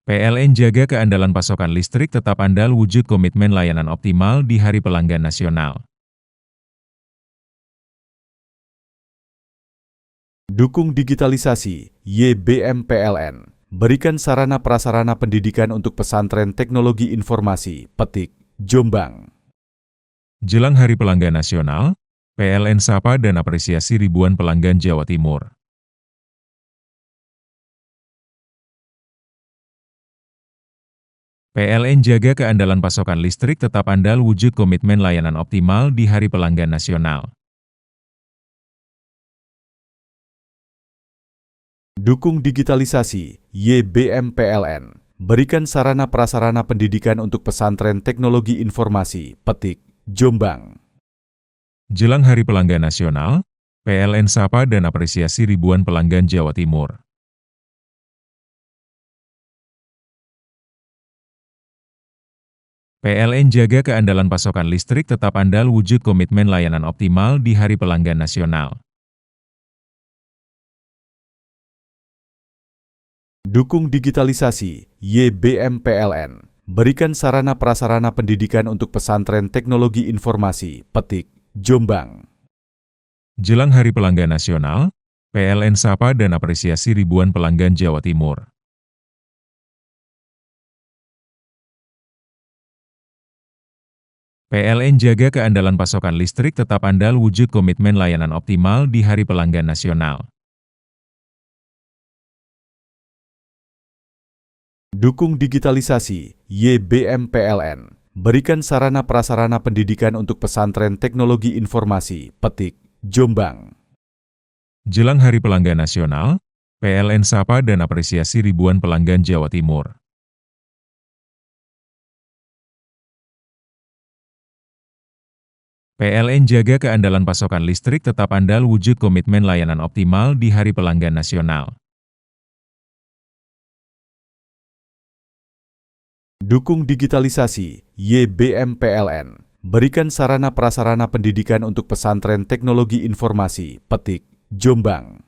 PLN jaga keandalan pasokan listrik tetap andal wujud komitmen layanan optimal di Hari Pelanggan Nasional. Dukung digitalisasi, YBM PLN. Berikan sarana prasarana pendidikan untuk pesantren teknologi informasi, Petik, Jombang. Jelang Hari Pelanggan Nasional, PLN sapa dan apresiasi ribuan pelanggan Jawa Timur. PLN jaga keandalan pasokan listrik tetap andal wujud komitmen layanan optimal di Hari Pelanggan Nasional. Dukung digitalisasi, YBM PLN. Berikan sarana prasarana pendidikan untuk pesantren teknologi informasi, Petik, Jombang. Jelang Hari Pelanggan Nasional, PLN sapa dan apresiasi ribuan pelanggan Jawa Timur. PLN jaga keandalan pasokan listrik tetap andal wujud komitmen layanan optimal di Hari Pelanggan Nasional. Dukung digitalisasi, YBM PLN. Berikan sarana prasarana pendidikan untuk pesantren teknologi informasi, Petik, Jombang. Jelang Hari Pelanggan Nasional, PLN sapa dan apresiasi ribuan pelanggan Jawa Timur. PLN jaga keandalan pasokan listrik tetap andal wujud komitmen layanan optimal di Hari Pelanggan Nasional. Dukung digitalisasi, YBM PLN. Berikan sarana prasarana pendidikan untuk pesantren teknologi informasi, Petik, Jombang. Jelang Hari Pelanggan Nasional, PLN sapa dan apresiasi ribuan pelanggan Jawa Timur. PLN jaga keandalan pasokan listrik tetap andal wujud komitmen layanan optimal di Hari Pelanggan Nasional. Dukung digitalisasi, YBM PLN. Berikan sarana prasarana pendidikan untuk pesantren teknologi informasi, Petik, Jombang.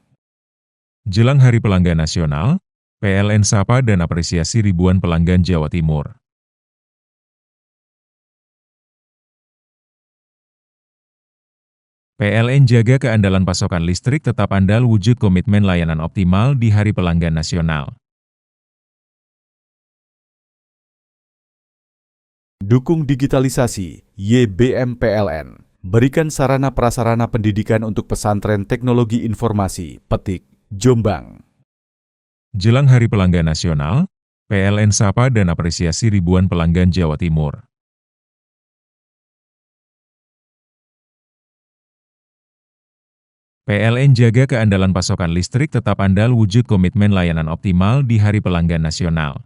Jelang Hari Pelanggan Nasional, PLN sapa dan apresiasi ribuan pelanggan Jawa Timur. PLN jaga keandalan pasokan listrik tetap andal wujud komitmen layanan optimal di Hari Pelanggan Nasional. Dukung digitalisasi, YBM PLN. Berikan sarana prasarana pendidikan untuk pesantren teknologi informasi, Petik, Jombang. Jelang Hari Pelanggan Nasional, PLN sapa dan apresiasi ribuan pelanggan Jawa Timur. PLN jaga keandalan pasokan listrik tetap andal wujud komitmen layanan optimal di Hari Pelanggan Nasional.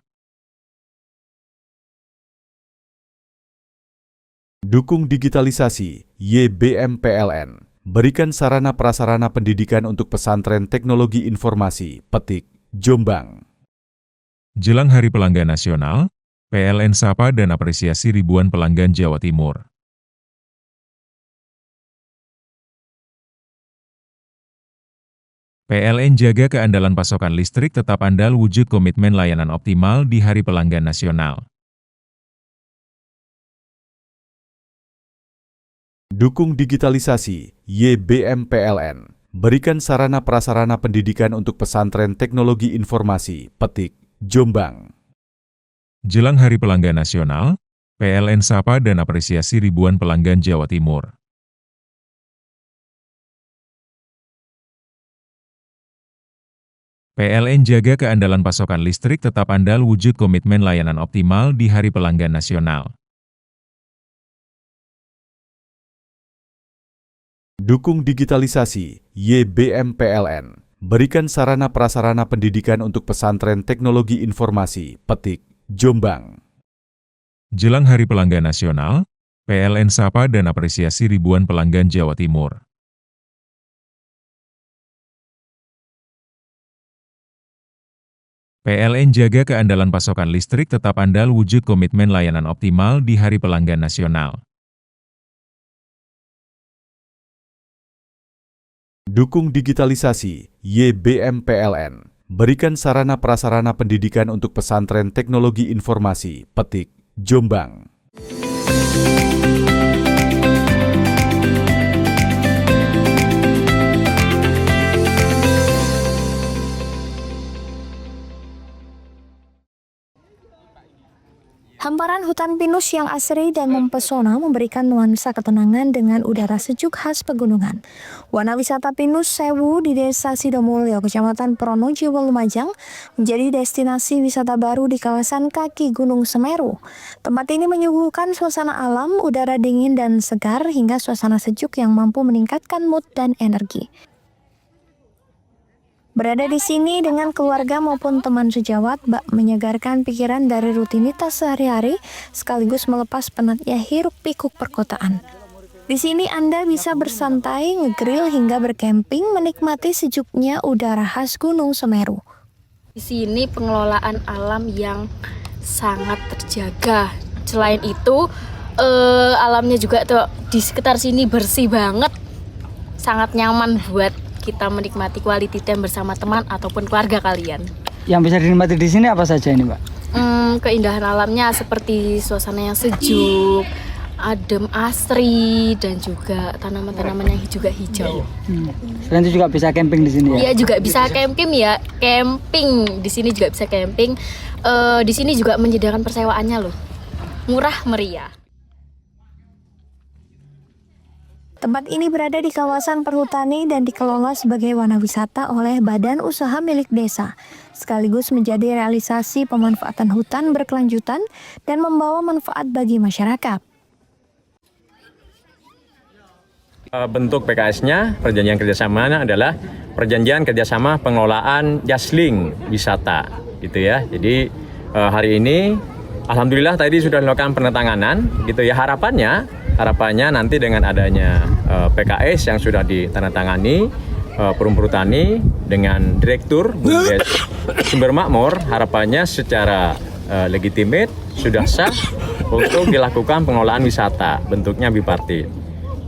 Dukung digitalisasi, YBM PLN. Berikan sarana prasarana pendidikan untuk pesantren teknologi informasi, Petik, Jombang. Jelang Hari Pelanggan Nasional, PLN sapa dan apresiasi ribuan pelanggan Jawa Timur. PLN jaga keandalan pasokan listrik tetap andal wujud komitmen layanan optimal di Hari Pelanggan Nasional. Dukung digitalisasi, YBM PLN. Berikan sarana prasarana pendidikan untuk pesantren teknologi informasi, Petik, Jombang. Jelang Hari Pelanggan Nasional, PLN sapa dan apresiasi ribuan pelanggan Jawa Timur. PLN jaga keandalan pasokan listrik tetap andal wujud komitmen layanan optimal di Hari Pelanggan Nasional. Dukung digitalisasi, YBM PLN. Berikan sarana prasarana pendidikan untuk pesantren teknologi informasi, Petik, Jombang. Jelang Hari Pelanggan Nasional, PLN sapa dan apresiasi ribuan pelanggan Jawa Timur. PLN jaga keandalan pasokan listrik tetap andal wujud komitmen layanan optimal di Hari Pelanggan Nasional. Dukung digitalisasi, YBM PLN. Berikan sarana prasarana pendidikan untuk pesantren teknologi informasi, Petik, Jombang. Hamparan hutan pinus yang asri dan mempesona memberikan nuansa ketenangan dengan udara sejuk khas pegunungan. Wana wisata Pinus Sewu di Desa Sidomulyo, Kecamatan Pronojiwo, Lumajang, menjadi destinasi wisata baru di kawasan kaki Gunung Semeru. Tempat ini menyuguhkan suasana alam, udara dingin dan segar, hingga suasana sejuk yang mampu meningkatkan mood dan energi. Berada di sini dengan keluarga maupun teman sejawat bak menyegarkan pikiran dari rutinitas sehari-hari sekaligus melepas penatnya hiruk-pikuk perkotaan. Di sini Anda bisa bersantai, ngegrill hingga berkemping menikmati sejuknya udara khas Gunung Semeru. Di sini pengelolaan alam yang sangat terjaga. Selain itu, alamnya juga tuh di sekitar sini bersih banget. Sangat nyaman buat kita menikmati quality time bersama teman ataupun keluarga kalian. Yang bisa dinikmati di sini apa saja ini, Mbak? Keindahan alamnya seperti suasana yang sejuk, adem asri, dan juga tanaman-tanaman yang juga hijau. Selain itu juga bisa camping di sini ya? Iya, juga bisa camping ya. Camping di sini juga bisa camping. Di sini juga menyediakan persewaannya loh. Murah meriah. Tempat ini berada di kawasan perhutani dan dikelola sebagai wana wisata oleh badan usaha milik desa, sekaligus menjadi realisasi pemanfaatan hutan berkelanjutan dan membawa manfaat bagi masyarakat. Bentuk PKS-nya, perjanjian kerjasama adalah perjanjian kerjasama pengelolaan jasling wisata, gitu ya. Jadi hari ini, alhamdulillah tadi sudah dilakukan penandatanganan, gitu ya. Harapannya nanti dengan adanya PKS yang sudah ditandatangani Perum Perhutani dengan Direktur BUMDes Sumber Makmur, harapannya secara legitimate sudah sah untuk dilakukan pengelolaan wisata, bentuknya bipartit.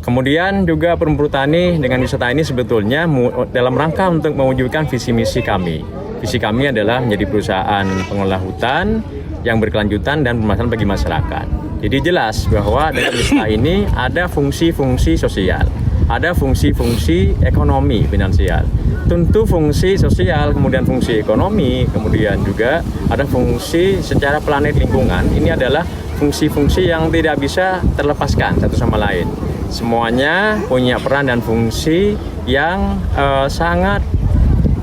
Kemudian juga Perum Perhutani dengan wisata ini sebetulnya dalam rangka untuk mewujudkan visi misi kami. Visi kami adalah menjadi perusahaan pengelola hutan yang berkelanjutan dan bermanfaat bagi masyarakat. Jadi jelas bahwa dengan wisata ini ada fungsi-fungsi sosial, ada fungsi-fungsi ekonomi finansial. Tentu fungsi sosial, kemudian fungsi ekonomi, kemudian juga ada fungsi secara planet lingkungan. Ini adalah fungsi-fungsi yang tidak bisa terlepaskan satu sama lain. Semuanya punya peran dan fungsi yang sangat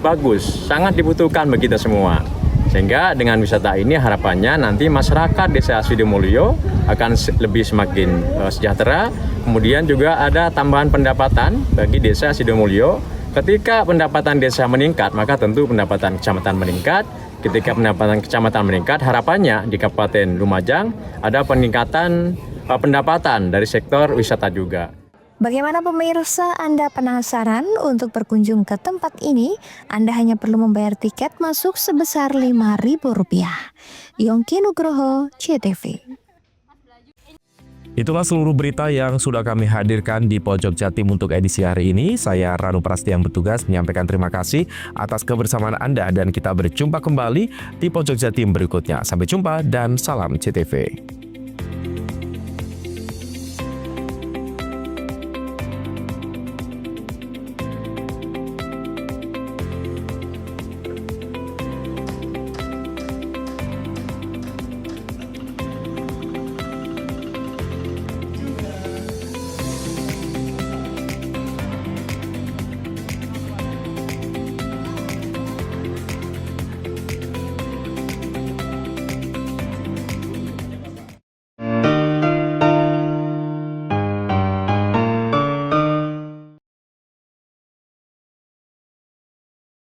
bagus, sangat dibutuhkan bagi kita semua. Sehingga dengan wisata ini harapannya nanti masyarakat Desa Sidomulyo akan lebih semakin sejahtera. Kemudian juga ada tambahan pendapatan bagi Desa Sidomulyo. Ketika pendapatan desa meningkat, maka tentu pendapatan kecamatan meningkat. Ketika pendapatan kecamatan meningkat, harapannya di Kabupaten Lumajang ada peningkatan pendapatan dari sektor wisata juga. Bagaimana pemirsa, Anda penasaran untuk berkunjung ke tempat ini? Anda hanya perlu membayar tiket masuk sebesar Rp5.000. Yongki Nugroho, CTV. Itulah seluruh berita yang sudah kami hadirkan di Pojok Jatim untuk edisi hari ini. Saya Ranu Prasti yang bertugas menyampaikan terima kasih atas kebersamaan Anda dan kita berjumpa kembali di Pojok Jatim berikutnya. Sampai jumpa dan salam CTV.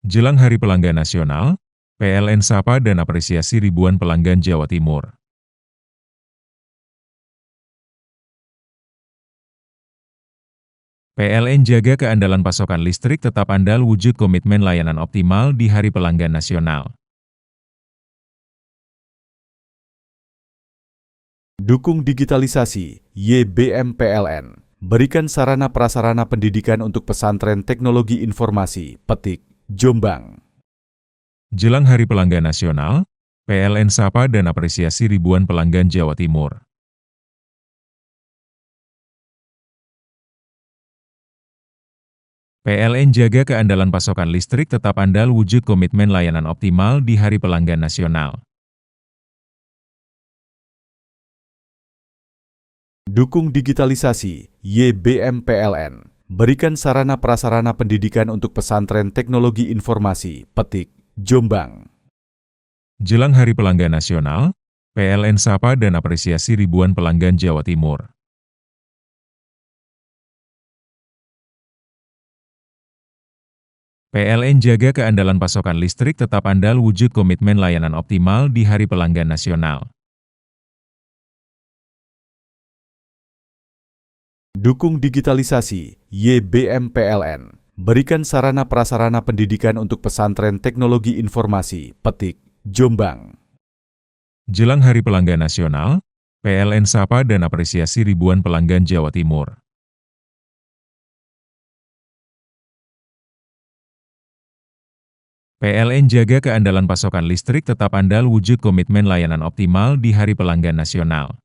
Jelang Hari Pelanggan Nasional, PLN sapa dan apresiasi ribuan pelanggan Jawa Timur. PLN jaga keandalan pasokan listrik tetap andal wujud komitmen layanan optimal di Hari Pelanggan Nasional. Dukung digitalisasi, YBM PLN. Berikan sarana prasarana pendidikan untuk pesantren teknologi informasi, Petik, Jombang. Jelang Hari Pelanggan Nasional, PLN sapa dan apresiasi ribuan pelanggan Jawa Timur. PLN jaga keandalan pasokan listrik tetap andal wujud komitmen layanan optimal di Hari Pelanggan Nasional. Dukung digitalisasi, YBM PLN. Berikan sarana prasarana pendidikan untuk pesantren teknologi informasi, Petik, Jombang. Jelang Hari Pelanggan Nasional, PLN sapa dan apresiasi ribuan pelanggan Jawa Timur. PLN jaga keandalan pasokan listrik tetap andal wujud komitmen layanan optimal di Hari Pelanggan Nasional. Dukung digitalisasi, YBM PLN. Berikan sarana prasarana pendidikan untuk pesantren teknologi informasi, Petik, Jombang. Jelang Hari Pelanggan Nasional, PLN sapa dan apresiasi ribuan pelanggan Jawa Timur. PLN jaga keandalan pasokan listrik tetap andal wujud komitmen layanan optimal di Hari Pelanggan Nasional.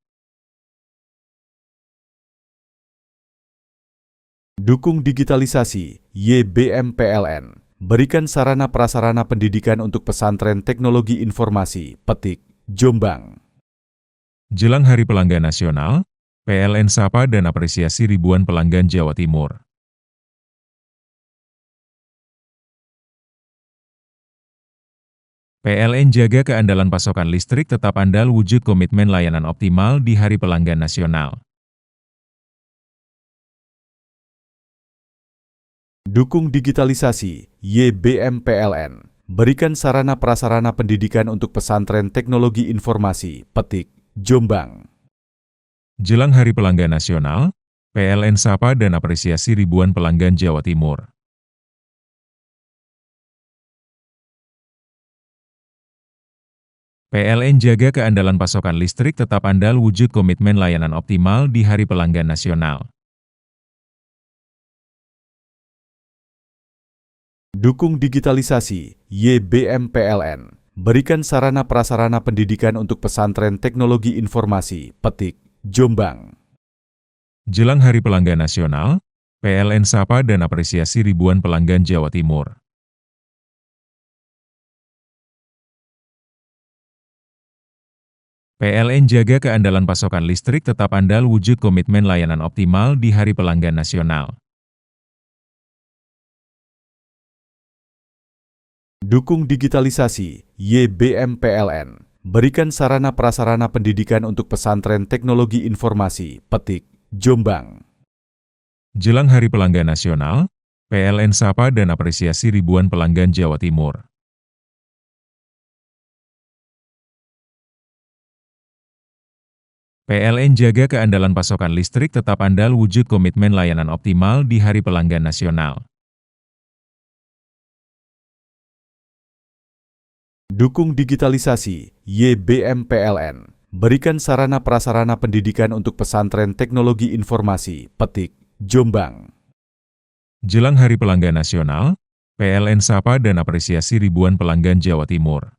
Dukung digitalisasi, YBM PLN. Berikan sarana prasarana pendidikan untuk pesantren teknologi informasi, Petik, Jombang. Jelang Hari Pelanggan Nasional, PLN sapa dan apresiasi ribuan pelanggan Jawa Timur. PLN jaga keandalan pasokan listrik tetap andal wujud komitmen layanan optimal di Hari Pelanggan Nasional. Dukung digitalisasi, YBM PLN. Berikan sarana prasarana pendidikan untuk pesantren teknologi informasi, Petik, Jombang. Jelang Hari Pelanggan Nasional, PLN sapa dan apresiasi ribuan pelanggan Jawa Timur. PLN jaga keandalan pasokan listrik tetap andal wujud komitmen layanan optimal di Hari Pelanggan Nasional. Dukung digitalisasi, YBM PLN. Berikan sarana prasarana pendidikan untuk pesantren teknologi informasi, Petik, Jombang. Jelang Hari Pelanggan Nasional, PLN sapa dan apresiasi ribuan pelanggan Jawa Timur. PLN jaga keandalan pasokan listrik tetap andal wujud komitmen layanan optimal di Hari Pelanggan Nasional. Dukung digitalisasi, YBM PLN. Berikan sarana prasarana pendidikan untuk pesantren teknologi informasi, Petik, Jombang. Jelang Hari Pelanggan Nasional, PLN sapa dan apresiasi ribuan pelanggan Jawa Timur. PLN jaga keandalan pasokan listrik tetap andal wujud komitmen layanan optimal di Hari Pelanggan Nasional. Dukung digitalisasi, YBM PLN. Berikan sarana prasarana pendidikan untuk pesantren teknologi informasi, Petik, Jombang. Jelang Hari Pelanggan Nasional, PLN sapa dan apresiasi ribuan pelanggan Jawa Timur.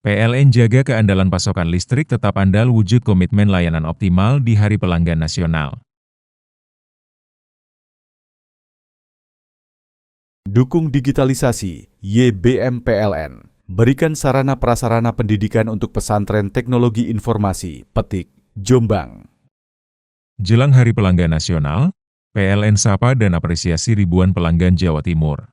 PLN jaga keandalan pasokan listrik tetap andal wujud komitmen layanan optimal di Hari Pelanggan Nasional. Dukung digitalisasi, YBM PLN. Berikan sarana prasarana pendidikan untuk pesantren teknologi informasi, Petik, Jombang. Jelang Hari Pelanggan Nasional, PLN sapa dan apresiasi ribuan pelanggan Jawa Timur.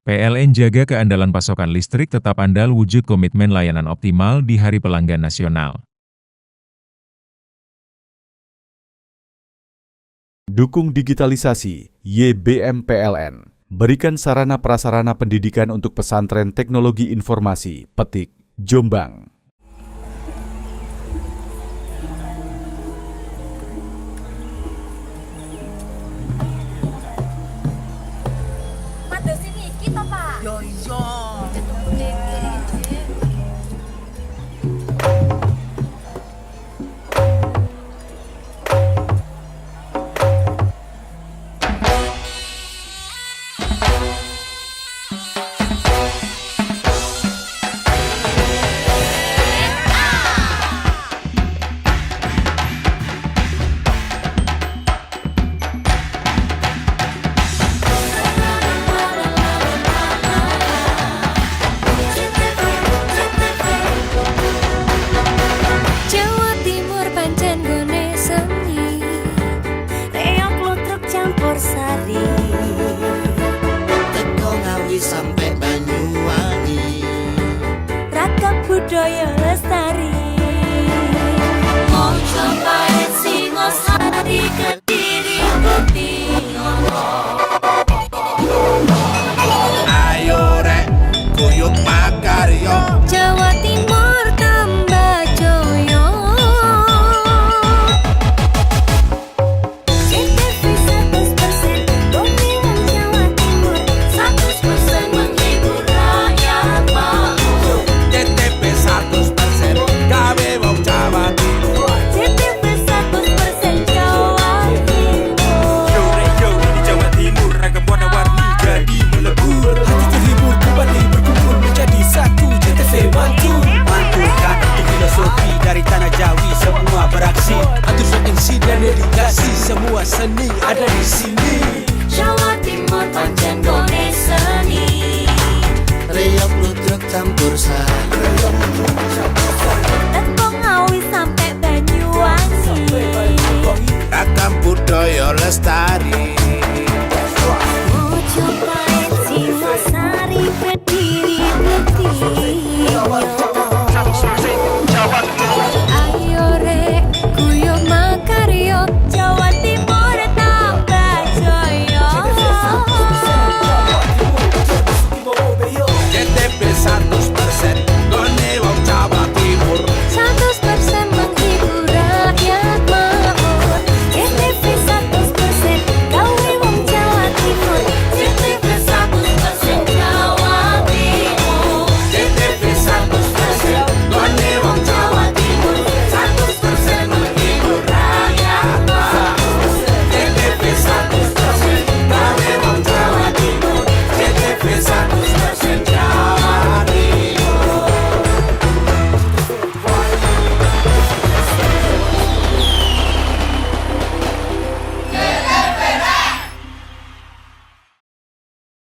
PLN jaga keandalan pasokan listrik tetap andal wujud komitmen layanan optimal di Hari Pelanggan Nasional. Dukung digitalisasi, YBM PLN. Berikan sarana prasarana pendidikan untuk pesantren teknologi informasi, Petik, Jombang.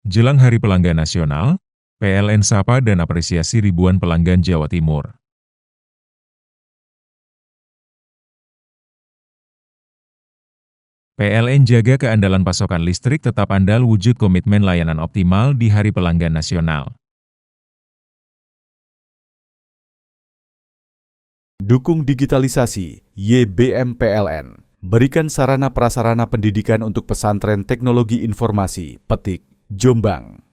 Jelang Hari Pelanggan Nasional, PLN sapa dan apresiasi ribuan pelanggan Jawa Timur. PLN jaga keandalan pasokan listrik tetap andal wujud komitmen layanan optimal di Hari Pelanggan Nasional. Dukung digitalisasi, YBM PLN. Berikan sarana prasarana pendidikan untuk pesantren teknologi informasi, Petik, Jombang.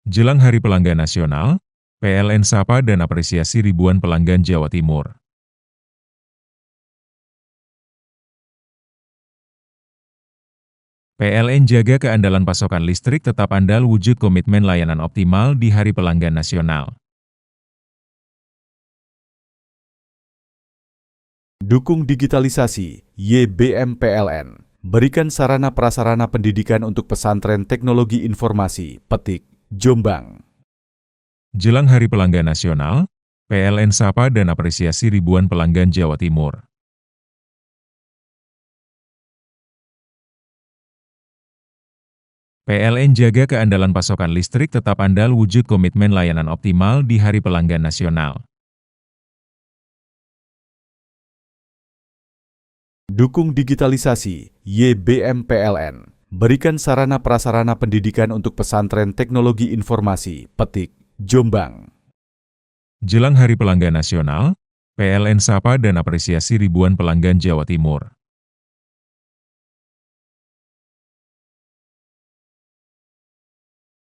Jelang Hari Pelanggan Nasional, PLN sapa dan apresiasi ribuan pelanggan Jawa Timur. PLN jaga keandalan pasokan listrik tetap andal wujud komitmen layanan optimal di Hari Pelanggan Nasional. Dukung digitalisasi, YBM PLN. Berikan sarana prasarana pendidikan untuk pesantren teknologi informasi, Petik, Jombang. Jelang Hari Pelanggan Nasional, PLN sapa dan apresiasi ribuan pelanggan Jawa Timur. PLN jaga keandalan pasokan listrik tetap andal wujud komitmen layanan optimal di Hari Pelanggan Nasional. Dukung digitalisasi, YBM PLN. Berikan sarana prasarana pendidikan untuk pesantren teknologi informasi, Petik, Jombang. Jelang Hari Pelanggan Nasional, PLN sapa dan apresiasi ribuan pelanggan Jawa Timur.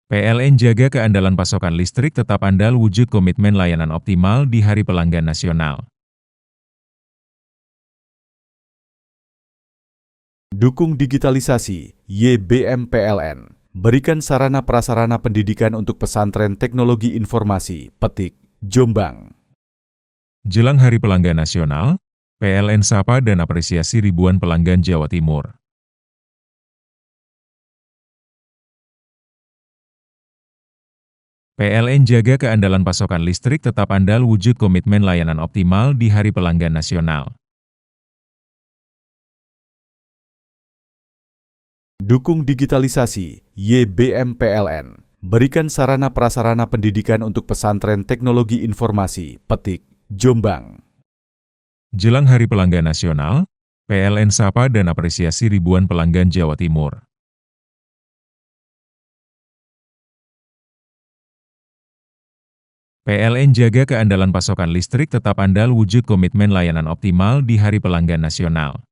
PLN jaga keandalan pasokan listrik tetap andal wujud komitmen layanan optimal di Hari Pelanggan Nasional. Dukung digitalisasi, YBM PLN. Berikan sarana prasarana pendidikan untuk pesantren teknologi informasi, Petik, Jombang. Jelang Hari Pelanggan Nasional, PLN sapa dan apresiasi ribuan pelanggan Jawa Timur. PLN jaga keandalan pasokan listrik tetap andal wujud komitmen layanan optimal di Hari Pelanggan Nasional. Dukung digitalisasi, YBM PLN. Berikan sarana prasarana pendidikan untuk pesantren teknologi informasi, Petik, Jombang. Jelang Hari Pelanggan Nasional, PLN sapa dan apresiasi ribuan pelanggan Jawa Timur. PLN jaga keandalan pasokan listrik tetap andal wujud komitmen layanan optimal di Hari Pelanggan Nasional.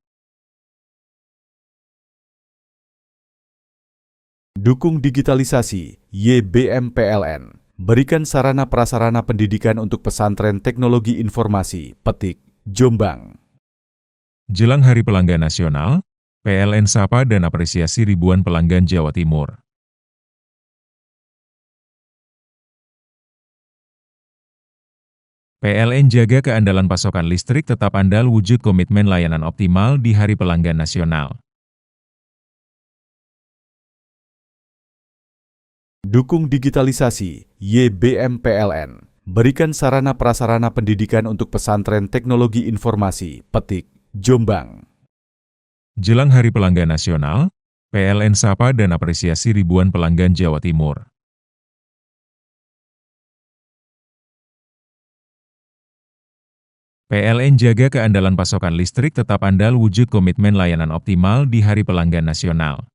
Dukung digitalisasi, YBM PLN. Berikan sarana prasarana pendidikan untuk pesantren teknologi informasi, Petik, Jombang. Jelang Hari Pelanggan Nasional, PLN sapa dan apresiasi ribuan pelanggan Jawa Timur. PLN jaga keandalan pasokan listrik tetap andal wujud komitmen layanan optimal di Hari Pelanggan Nasional. Dukung digitalisasi, YBM PLN. Berikan sarana prasarana pendidikan untuk pesantren teknologi informasi, Petik, Jombang. Jelang Hari Pelanggan Nasional, PLN sapa dan apresiasi ribuan pelanggan Jawa Timur. PLN jaga keandalan pasokan listrik tetap andal wujud komitmen layanan optimal di Hari Pelanggan Nasional.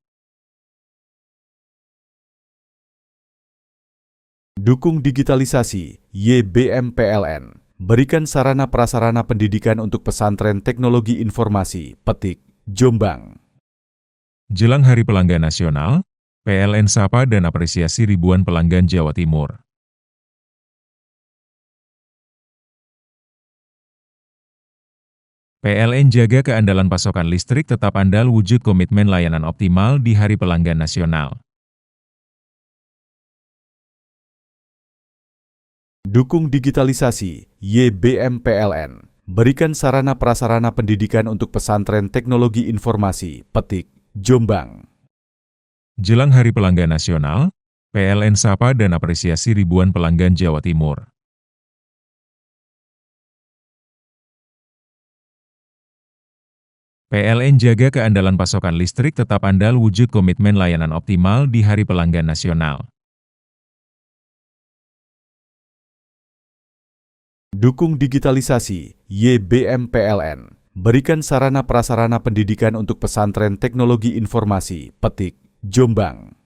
Dukung digitalisasi, YBM PLN. Berikan sarana prasarana pendidikan untuk pesantren teknologi informasi, Petik, Jombang. Jelang Hari Pelanggan Nasional, PLN sapa dan apresiasi ribuan pelanggan Jawa Timur. PLN jaga keandalan pasokan listrik tetap andal wujud komitmen layanan optimal di Hari Pelanggan Nasional. Dukung digitalisasi, YBM PLN. Berikan sarana prasarana pendidikan untuk pesantren teknologi informasi, Petik, Jombang. Jelang Hari Pelanggan Nasional, PLN sapa dan apresiasi ribuan pelanggan Jawa Timur. PLN jaga keandalan pasokan listrik tetap andal wujud komitmen layanan optimal di Hari Pelanggan Nasional. Dukung digitalisasi, YBM PLN. Berikan sarana prasarana pendidikan untuk pesantren teknologi informasi, Petik, Jombang.